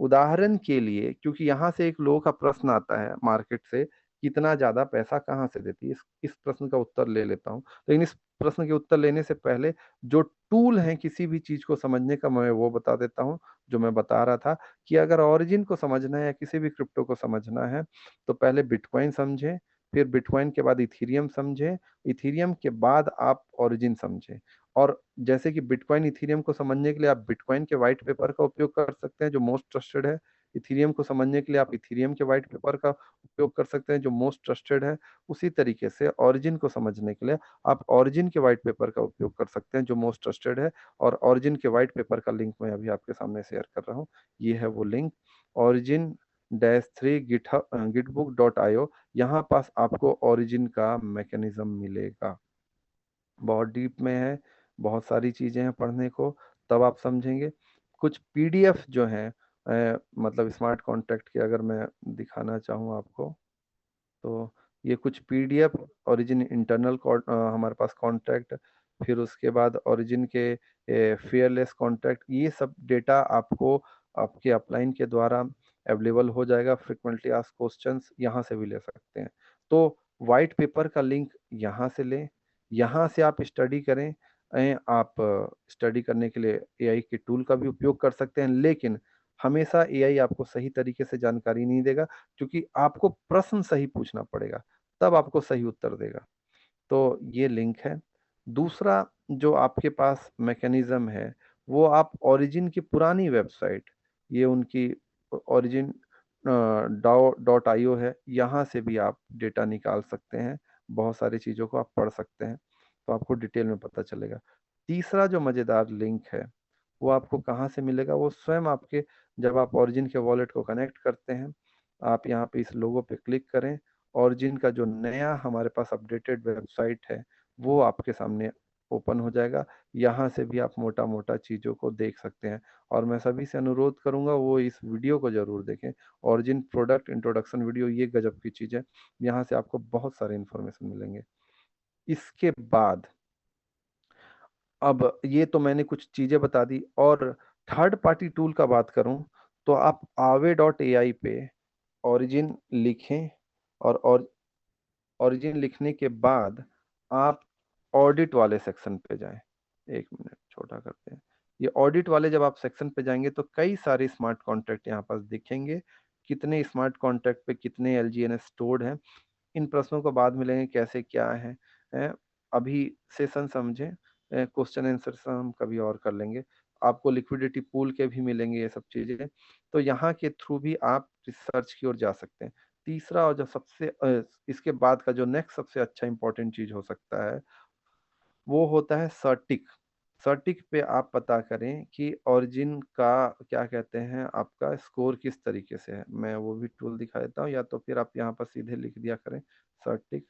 उदाहरण के लिए, क्योंकि यहाँ से एक लोगों का प्रश्न आता है मार्केट से, कितना ज्यादा पैसा कहाँ से देती है, इस प्रश्न का उत्तर ले लेता हूँ। लेकिन इस प्रश्न के उत्तर लेने से पहले जो टूल है किसी भी चीज को समझने का, मैं वो बता देता हूँ। जो मैं बता रहा था कि अगर ओरिजिन को समझना है या किसी भी क्रिप्टो को समझना है तो पहले बिटकॉइन समझे, फिर बिटकॉइन के बाद इथीरियम समझे, इथीरियम के बाद आप ओरिजिन समझे। और जैसे कि बिटकॉइन इथीरियम को समझने के लिए आप बिटकॉइन के व्हाइट पेपर का उपयोग कर सकते हैं जो मोस्ट ट्रस्टेड है। इथीरियम को समझने के लिए आप इथीरियम के व्हाइट पेपर का उपयोग कर सकते हैं जो मोस्ट ट्रस्टेड है। उसी तरीके से ओरिजिन को समझने के लिए आप ओरिजिन के व्हाइट पेपर का उपयोग कर सकते हैं जो मोस्ट ट्रस्टेड है। और ओरिजिन के व्हाइट पेपर का लिंक मैं अभी आपके सामने शेयर कर रहा हूँ। ये है वो लिंक, origin-3 gitbook.io। यहाँ पास आपको ओरिजिन का मैकेनिज्म मिलेगा। बहुत डीप में है, बहुत सारी चीजें हैं पढ़ने को, तब आप समझेंगे। कुछ पीडीएफ जो हैं, मतलब स्मार्ट कॉन्ट्रैक्ट के, अगर मैं दिखाना चाहूँ आपको तो ये कुछ पीडीएफ, ओरिजिन इंटरनल हमारे पास कॉन्ट्रैक्ट, फिर उसके बाद ओरिजिन के फेयरलेस कॉन्ट्रैक्ट, ये सब डेटा आपको आपके अपलाइन के द्वारा अवेलेबल हो जाएगा। फ्रिक्वेंटली आस्क्ड क्वेश्चंस यहाँ से भी ले सकते हैं। तो वाइट पेपर का लिंक यहाँ से लें, यहाँ से आप स्टडी करें। आप स्टडी करने के लिए एआई के टूल का भी उपयोग कर सकते हैं, लेकिन हमेशा एआई आपको सही तरीके से जानकारी नहीं देगा, क्योंकि आपको प्रश्न सही पूछना पड़ेगा, तब आपको सही उत्तर देगा। तो ये लिंक है। दूसरा जो आपके पास मैकेनिज्म है, वो आप ओरिजिन की पुरानी वेबसाइट, ये उनकी ओरिजिन डॉट आईओ है, यहाँ से भी आप डेटा निकाल सकते हैं। बहुत सारी चीज़ों को आप पढ़ सकते हैं, तो आपको डिटेल में पता चलेगा। तीसरा जो मज़ेदार लिंक है वो आपको कहाँ से मिलेगा? वो स्वयं आपके, जब आप ओरिजिन के वॉलेट को कनेक्ट करते हैं, आप यहाँ पे इस लोगो पे क्लिक करें, ओरिजिन का जो नया हमारे पास अपडेटेड वेबसाइट है वो आपके सामने ओपन हो जाएगा। यहाँ से भी आप मोटा मोटा चीज़ों को देख सकते हैं। और मैं सभी से अनुरोध करूंगा वो इस वीडियो को जरूर देखें, ओरिजिन प्रोडक्ट इंट्रोडक्शन वीडियो, ये गजब की चीज़ है। यहाँ से आपको बहुत सारे इंफॉर्मेशन मिलेंगे। इसके बाद, अब ये तो मैंने कुछ चीजें बता दी, और थर्ड पार्टी टूल का बात करूं तो आप aave.ai पे ओरिजिन लिखें, और ओरिजिन लिखने के बाद आप ऑडिट वाले सेक्शन पे जाएं। एक मिनट छोटा करते हैं। ये ऑडिट वाले जब आप सेक्शन पे जाएंगे तो कई सारे स्मार्ट कॉन्ट्रैक्ट यहाँ पास दिखेंगे। कितने स्मार्ट कॉन्ट्रैक्ट पे कितने एलजीएनएस स्टोर्ड हैं, इन प्रश्नों को बाद में लेंगे, कैसे क्या है। अभी सेशन समझें। क्वेश्चन आंसर हम कभी और कर लेंगे। आपको लिक्विडिटी पूल के भी मिलेंगे ये सब चीजें, तो यहाँ के थ्रू भी आप रिसर्च की ओर जा सकते हैं। तीसरा और जो सबसे इसके बाद का जो नेक्स्ट सबसे अच्छा इंपॉर्टेंट चीज हो सकता है, वो होता है सर्टिक। सर्टिक पे आप पता करें कि ओरिजिन का क्या कहते हैं, आपका स्कोर किस तरीके से है। मैं वो भी टूल दिखा देता हूँ, या तो फिर आप यहाँ पर सीधे लिख दिया करें सर्टिक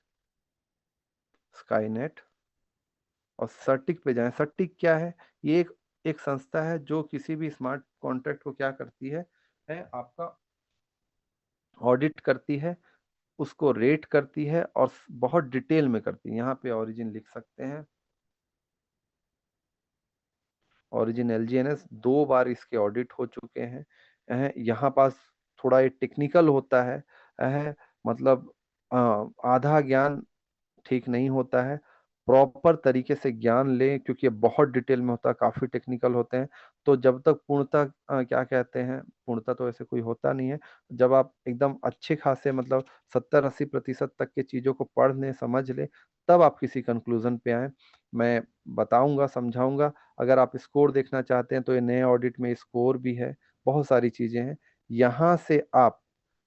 स्काईनेट, और सर्टिक पे जाएं। सर्टिक क्या है? ये एक एक संस्था है जो किसी भी स्मार्ट कॉन्ट्रैक्ट को क्या करती है आपका ऑडिट करती है, उसको रेट करती है और बहुत डिटेल में करती है। यहाँ पे ओरिजिन लिख सकते हैं, ओरिजिन एलजीएनएस 2 बार इसके ऑडिट हो चुके हैं। यहाँ पास थोड़ा ये टेक्निकल होता है, मतलब आधा ज्ञान ठीक नहीं होता है। प्रॉपर तरीके से ज्ञान लें, क्योंकि ये बहुत डिटेल में होता है, काफी टेक्निकल होते हैं। तो जब तक पूर्णतः क्या कहते हैं, पूर्णतः तो ऐसे कोई होता नहीं है। जब आप एकदम अच्छे खासे मतलब 70-80% तक के चीजों को पढ़ लें, समझ लें, तब आप किसी कंक्लूजन पे आए। मैं बताऊंगा, समझाऊंगा। अगर आप स्कोर देखना चाहते हैं तो ये नए ऑडिट में स्कोर भी है, बहुत सारी चीजें हैं। यहाँ से आप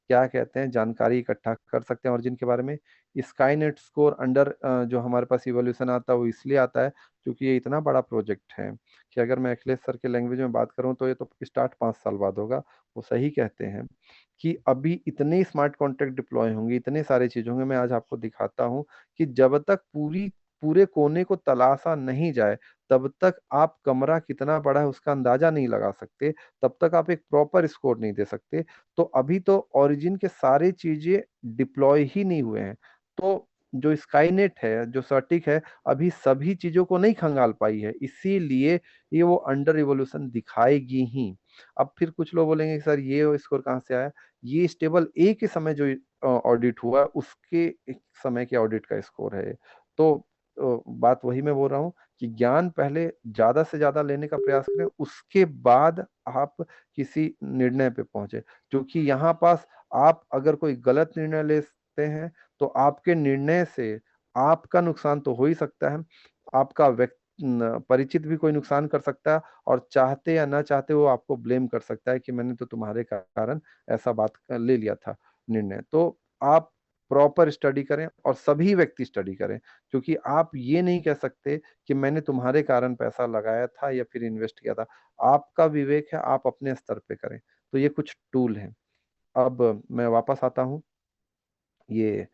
क्या कहते हैं जानकारी इकट्ठा कर सकते हैं ओरिजिन के बारे में। स्काईनेट स्कोर अंडर जो हमारे पास इवोल्यूशन आता है वो इसलिए आता है क्योंकि ये इतना बड़ा प्रोजेक्ट है कि अगर मैं अखिलेश सर के लैंग्वेज में बात करूं तो ये तो स्टार्ट 5 साल बाद होगा। वो सही कहते हैं कि अभी इतने स्मार्ट कॉन्ट्रैक्ट डिप्लॉय होंगे, इतने सारे चीज होंगे। मैं आज आपको दिखाता हूँ कि जब तक पूरे कोने को तलाशा नहीं जाए, तब तक आप कमरा कितना बड़ा है उसका अंदाजा नहीं लगा सकते, तब तक आप एक प्रॉपर स्कोर नहीं दे सकते। तो अभी तो ओरिजिन के सारे चीजें डिप्लॉय ही नहीं हुए हैं। तो जो स्काईनेट है, जो सर्टिक है, अभी सभी चीजों को नहीं खंगाल पाई है, इसीलिए ये वो अंडर रिवोल्यूशन दिखाएगी ही। अब फिर कुछ लोग बोलेंगे कि सर ये स्कोर कहाँ से आया? ये स्टेबल ए के समय जो ऑडिट हुआ उसके एक समय के ऑडिट का स्कोर है। तो बात वही मैं बोल रहा हूँ कि ज्ञान पहले ज्यादा से ज्यादा लेने का प्रयास करें, उसके बाद आप किसी निर्णय पे पहुंचे। क्योंकि यहाँ पास आप अगर कोई गलत निर्णय लेते हैं तो आपके निर्णय से आपका नुकसान तो हो ही सकता है, आपका परिचित भी कोई नुकसान कर सकता है, और चाहते या ना चाहते वो आपको ब्लेम कर सकता है कि मैंने तो तुम्हारे कारण ऐसा बात ले लिया था निर्णय। तो आप प्रॉपर स्टडी करें और सभी व्यक्ति स्टडी करें, क्योंकि आप ये नहीं कह सकते कि मैंने तुम्हारे कारण पैसा लगाया था या फिर इन्वेस्ट किया था। आपका विवेक है, आप अपने स्तर पे करें। तो ये कुछ टूल हैं। अब मैं वापस आता हूँ ये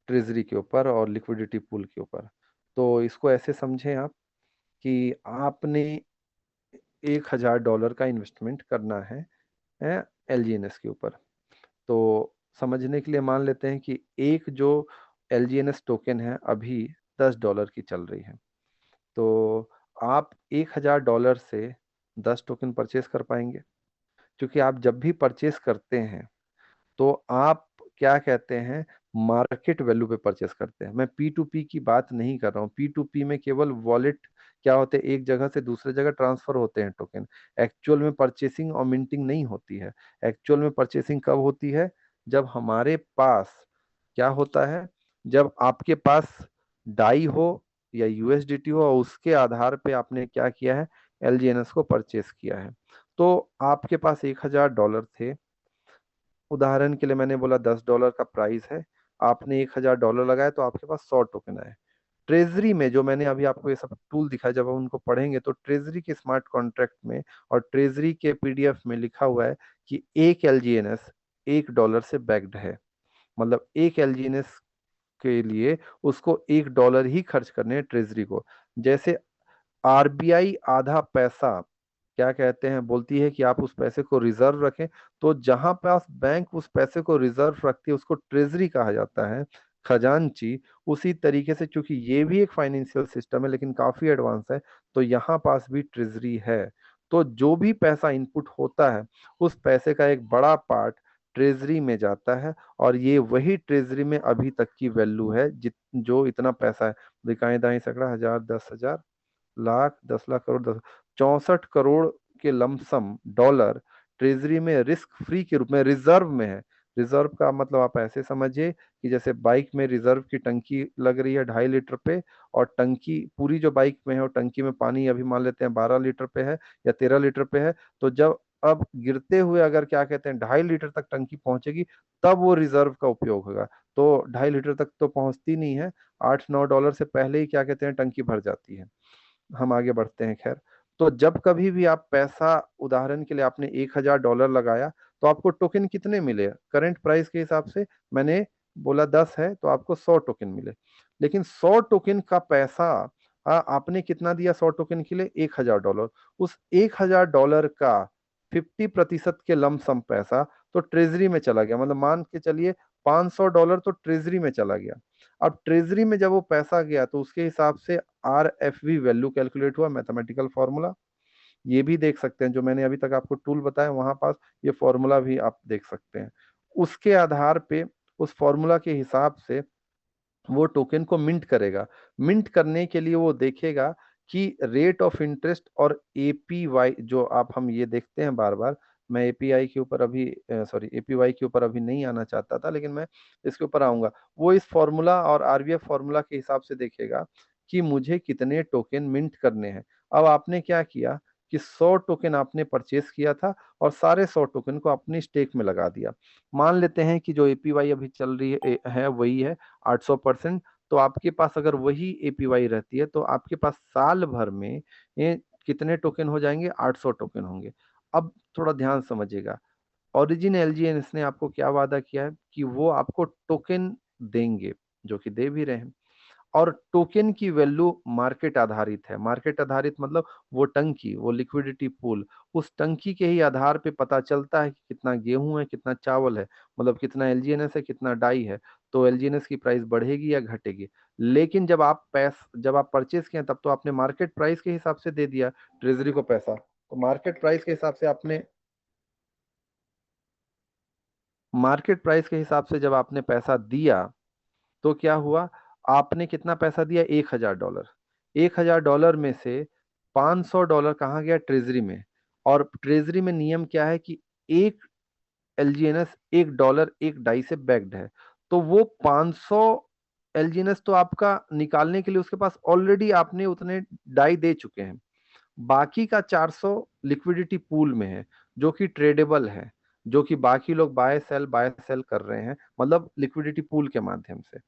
ट्रेजरी के ऊपर और लिक्विडिटी पूल के ऊपर। तो इसको ऐसे समझें आप कि आपने $1,000 का इन्वेस्टमेंट करना है एलजीएनएस के ऊपर। तो समझने के लिए मान लेते हैं कि एक जो एलजीएनएस टोकन है अभी $10 की चल रही है। तो आप $1,000 से 10 टोकन परचेस कर पाएंगे। क्योंकि आप जब भी परचेस करते हैं तो आप क्या कहते हैं, मार्केट वैल्यू पे परचेस करते हैं। मैं पी टू पी की बात नहीं कर रहा हूँ। पी टू पी में केवल वॉलेट क्या होते हैं, एक जगह से दूसरे जगह ट्रांसफर होते हैं टोकन। एक्चुअल में परचेसिंग और मिंटिंग नहीं होती है। एक्चुअल में परचेसिंग कब होती है? जब हमारे पास क्या होता है, जब आपके पास डाई हो या यूएसडीटी हो और उसके आधार पे आपने क्या किया है, एलजीएनएस को परचेस किया है। तो आपके पास $1,000 थे, उदाहरण के लिए मैंने बोला $10 का प्राइस है, आपने $1,000 लगाया तो आपके पास 100 टोकन आए। ट्रेजरी में जो मैंने अभी आपको ये सब टूल दिखाया, जब हम उनको पढ़ेंगे तो ट्रेजरी के स्मार्ट कॉन्ट्रैक्ट में और ट्रेजरी के पीडीएफ में लिखा हुआ है कि एक एलजीएनएस $1 से बैक्ड है। मतलब एक एलजीएनएस के लिए उसको $1 ही खर्च करने हैं ट्रेजरी को। जैसे आरबीआई आधा पैसा क्या कहते हैं बोलती है कि आप उस पैसे को रिजर्व रखें, तो जहां पास बैंक उस पैसे को रिजर्व रखती है उसको ट्रेजरी कहा जाता है, खजांची। उसी तरीके से चूंकि ये भी एक फाइनेंशियल सिस्टम है लेकिन काफी एडवांस है, तो यहाँ पास भी ट्रेजरी है। तो जो भी पैसा इनपुट होता है उस पैसे का एक बड़ा पार्ट ट्रेजरी में जाता है, और ये वही ट्रेजरी में अभी तक की वैल्यू है जित जो इतना पैसा है। दिखाएं दाएं सैकड़ा, हजार, 10,000, लाख, 10 लाख, करोड़, 64 करोड़ के लमसम डॉलर ट्रेजरी में रिस्क फ्री के रूप में रिजर्व में है। रिजर्व का मतलब आप ऐसे समझिए कि जैसे बाइक में रिजर्व की टंकी लग रही है 2.5 लीटर पे, और टंकी पूरी जो बाइक में है और टंकी में पानी अभी मान लेते हैं 12 लीटर पे है या 13 लीटर पे है, तो जब अब गिरते हुए अगर क्या कहते हैं 2.5 लीटर तक टंकी पहुंचेगी, तब वो रिजर्व का उपयोग होगा। तो 2.5 लीटर तक तो पहुंचती नहीं है, $8-9 से पहले ही क्या कहते हैं टंकी भर जाती है। हम आगे बढ़ते हैं। खैर, तो जब कभी भी आप पैसा, उदाहरण के लिए आपने $1,000 लगाया, तो आपको टोकन कितने मिले करंट प्राइस के हिसाब से? मैंने बोला 10 है तो आपको 100 टोकन मिले। लेकिन 100 टोकन का पैसा आपने कितना दिया 100 टोकन के लिए? $1,000। उस $1,000 का 50% के लमसम पैसा तो ट्रेजरी में चला गया, मतलब मान के चलिए $500 तो ट्रेजरी में चला गया। अब ट्रेजरी में जब वो पैसा गया तो उसके हिसाब से RFV वैल्यू कैलकुलेट हुआ, मैथमेटिकल फॉर्मूला। ये भी देख सकते हैं, जो मैंने अभी तक आपको टूल बताया वहां पास ये फॉर्मूला भी आप देख सकते हैं। उसके आधार पे, उस फॉर्मूला के हिसाब से वो टोकन को मिंट करेगा। मिंट करने के लिए वो देखेगा कि रेट ऑफ इंटरेस्ट और APY, जो आप हम ये देखते हैं बार बार। मैं API के ऊपर अभी, सॉरी, APY के ऊपर अभी नहीं आना चाहता था, लेकिन मैं इसके ऊपर आऊंगा। वो इस फॉर्मूला और RBF फॉर्मूला के हिसाब से देखेगा कि मुझे कितने टोकन मिंट करने हैं। अब आपने क्या किया कि 100 टोकन आपने परचेस किया था और सारे 100 टोकन को अपनी स्टेक में लगा दिया। मान लेते हैं कि जो APY अभी चल रही है वही है 800%। तो आपके पास अगर वही APY रहती है तो आपके पास साल भर में कितने टोकन हो जाएंगे? 800 टोकन होंगे। अब थोड़ा ध्यान समझिएगा, ओरिजिन LGN ने आपको क्या वादा किया है कि वो आपको टोकन देंगे, जो कि दे भी रहे हैं। और टोकन की वैल्यू मार्केट आधारित है। मार्केट आधारित मतलब वो टंकी, वो लिक्विडिटी पूल, उस टंकी के ही आधार पे पता चलता है कि कितना गेहूं है, कितना चावल है, मतलब कितना LGNS है, कितना डाई है। तो LGNS की प्राइस बढ़ेगी या घटेगी। लेकिन जब आप परचेस किए तब तो आपने मार्केट प्राइस के हिसाब से दे दिया ट्रेजरी को पैसा। तो मार्केट प्राइस के हिसाब से जब आपने पैसा दिया, तो क्या हुआ? आपने कितना पैसा दिया? $1,000। $1,000 में से $500 कहाँ गया? ट्रेजरी में। और ट्रेजरी में नियम क्या है कि एक LGNS $1 एक डाई से बैक्ड है। तो वो 500 LGNS तो आपका निकालने के लिए उसके पास ऑलरेडी आपने उतने डाई दे चुके हैं। बाकी का 400 लिक्विडिटी पूल में है, जो कि ट्रेडेबल है, जो कि बाकी लोग बाय सेल कर रहे हैं, मतलब लिक्विडिटी पूल के माध्यम से।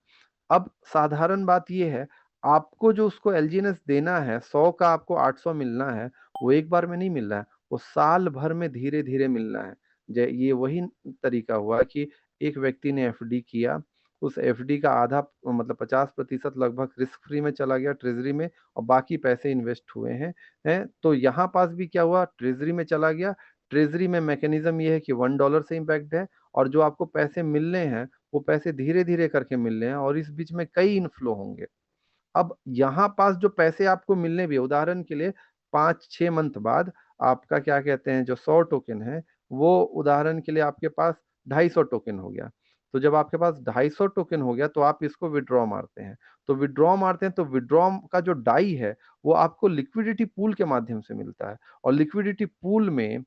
अब साधारण बात यह है, आपको जो उसको LGNS देना है 100 का, आपको 800 मिलना है, वो एक बार में नहीं मिल रहा है, वो साल भर में धीरे धीरे मिलना है। ये वही तरीका हुआ कि एक व्यक्ति ने FD किया, उस FD का आधा मतलब 50% लगभग रिस्क फ्री में चला गया ट्रेजरी में, और बाकी पैसे इन्वेस्ट हुए हैं। तो यहाँ पास भी क्या हुआ? ट्रेजरी में चला गया। ट्रेजरी में मैकेनिज्म ये है कि $1 से इम्पैक्ट है, और जो आपको पैसे मिलने हैं वो पैसे धीरे धीरे करके मिल रहे हैं, और इस बीच में कई इनफ्लो होंगे। अब यहाँ पास जो पैसे आपको मिलने भी, उदाहरण के लिए 5-6 मंथ बाद आपका क्या कहते हैं जो 100 टोकन है, वो उदाहरण के लिए आपके पास 250 टोकन हो गया। तो जब आपके पास 250 टोकन हो गया तो आप इसको विड्रॉ मारते हैं। तो विड्रॉ का जो डाई है वो आपको लिक्विडिटी पूल के माध्यम से मिलता है। और लिक्विडिटी पूल में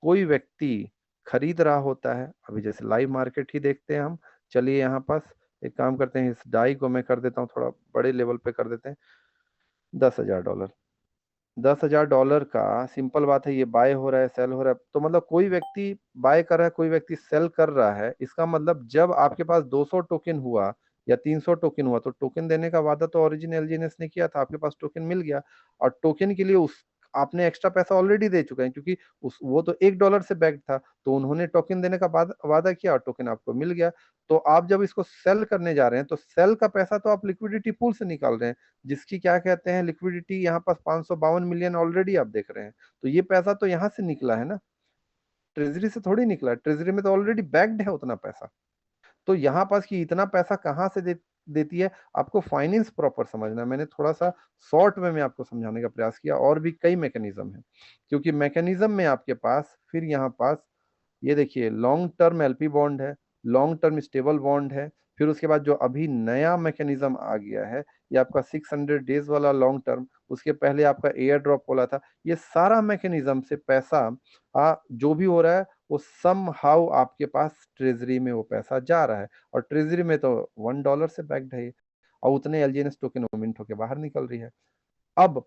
कोई व्यक्ति खरीद रहा होता है, अभी जैसे लाइव मार्केट ही देखते हैं हम। चलिए यहाँ पास एक काम करते हैं, इस डाई को मैं कर देता हूँ, थोड़ा बड़े लेवल पे कर देते हैं। $10,000। $10,000 का सिंपल बात है, ये बाय हो रहा है, सेल हो रहा है। तो मतलब कोई व्यक्ति बाय कर रहा है, कोई व्यक्ति सेल कर रहा है। इसका मतलब जब आपके पास 200 टोकन हुआ या 300 टोकन हुआ, तो टोकन देने का वादा तो ओरिजिन LGNS ने किया था, आपके पास टोकन मिल गया। और टोकन के लिए उस आपने एक्स्ट्रा पैसा ऑलरेडी दे चुके हैं, क्योंकि उस वो तो $1 से बैक था, तो उन्होंने टोकन देने का वादा किया और टोकन आपको मिल गया। तो आप जब इसको सेल करने जा रहे हैं तो सेल का पैसा तो आप लिक्विडिटी पूल से निकाल रहे हैं, जिसकी क्या कहते हैं लिक्विडिटी यहाँ पास 552 मिलियन ऑलरेडी आप देख रहे हैं। तो ये पैसा तो यहाँ से निकला है ना, ट्रेजरी से थोड़ी निकला है। ट्रेजरी में तो ऑलरेडी बैक्ड है उतना पैसा। तो यहाँ पास कि इतना पैसा कहाँ से देती है, आपको फाइनेंस प्रॉपर समझना है। मैंने थोड़ा सा शॉर्ट में आपको समझाने का प्रयास किया, और भी कई मैकेनिज्म है। क्योंकि मैकेनिज्म में आपके पास फिर यहाँ पास ये देखिए लॉन्ग टर्म LP बॉन्ड है, लॉन्ग टर्म स्टेबल बॉन्ड है। फिर उसके बाद जो अभी नया मैकेनिज्म आ गया है, ये आपका 600 डेज वाला लॉन्ग टर्म, उसके पहले आपका एयर ड्रॉप वाला था। ये सारा मैकेनिज्म से पैसा जो भी हो रहा है वो सम हाउ आपके पास ट्रेजरी में वो पैसा जा रहा है, और ट्रेजरी में तो $1 से बैक्ड है ये, और उतने एलजीएनएस टोकन मिंट होके बाहर निकल रही है। अब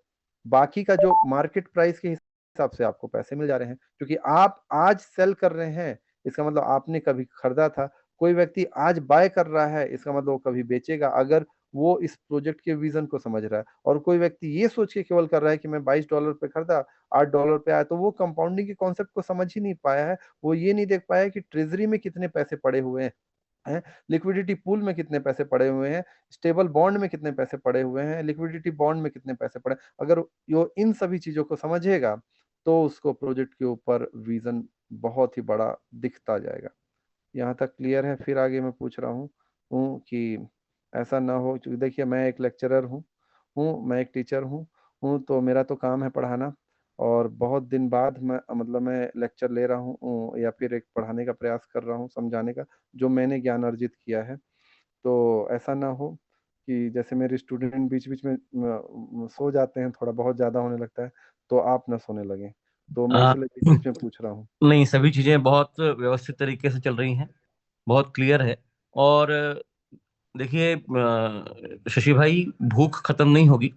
बाकी का जो मार्केट प्राइस के हिसाब से आपको पैसे मिल जा रहे हैं, क्योंकि आप आज सेल कर रहे हैं, इसका मतलब आपने कभी खरीदा था। कोई व्यक्ति आज बाय कर रहा है, इसका मतलब वो कभी बेचेगा, अगर वो इस प्रोजेक्ट के विजन को समझ रहा है। और कोई व्यक्ति ये सोच के केवल कर रहा है कि मैं $22 पे खरीदा, $8 पे आया, तो वो कंपाउंडिंग के कॉन्सेप्ट को समझ ही नहीं पाया है। वो ये नहीं देख पाया कि ट्रेजरी में कितने पैसे पड़े हुए हैं, लिक्विडिटी पूल में कितने पैसे पड़े हुए हैं, स्टेबल बॉन्ड में कितने पैसे पड़े हुए हैं, लिक्विडिटी बॉन्ड में कितने पैसे पड़े। अगर वो इन सभी चीजों को समझेगा तो उसको प्रोजेक्ट के ऊपर विजन बहुत ही बड़ा दिखता जाएगा। यहाँ तक क्लियर है? फिर आगे मैं पूछ रहा हूँ कि ऐसा ना हो, क्योंकि देखिए मैं एक लेक्चरर हूँ, मैं एक टीचर हूँ, तो मेरा तो काम है पढ़ाना, और बहुत दिन बाद मैं लेक्चर ले रहा हूँ या फिर एक पढ़ाने का प्रयास कर रहा हूँ, समझाने का, जो मैंने ज्ञान अर्जित किया है। तो ऐसा ना हो कि जैसे मेरे स्टूडेंट बीच बीच में सो जाते हैं, थोड़ा बहुत ज़्यादा होने लगता है, तो आप ना सोने लगे। तो मैं आ, इसलिए बीच बीच में पूछ रहा हूँ। नहीं, सभी चीजें बहुत व्यवस्थित तरीके से चल रही हैं, बहुत क्लियर है। और देखिए शशि भाई, भूख खत्म नहीं होगी।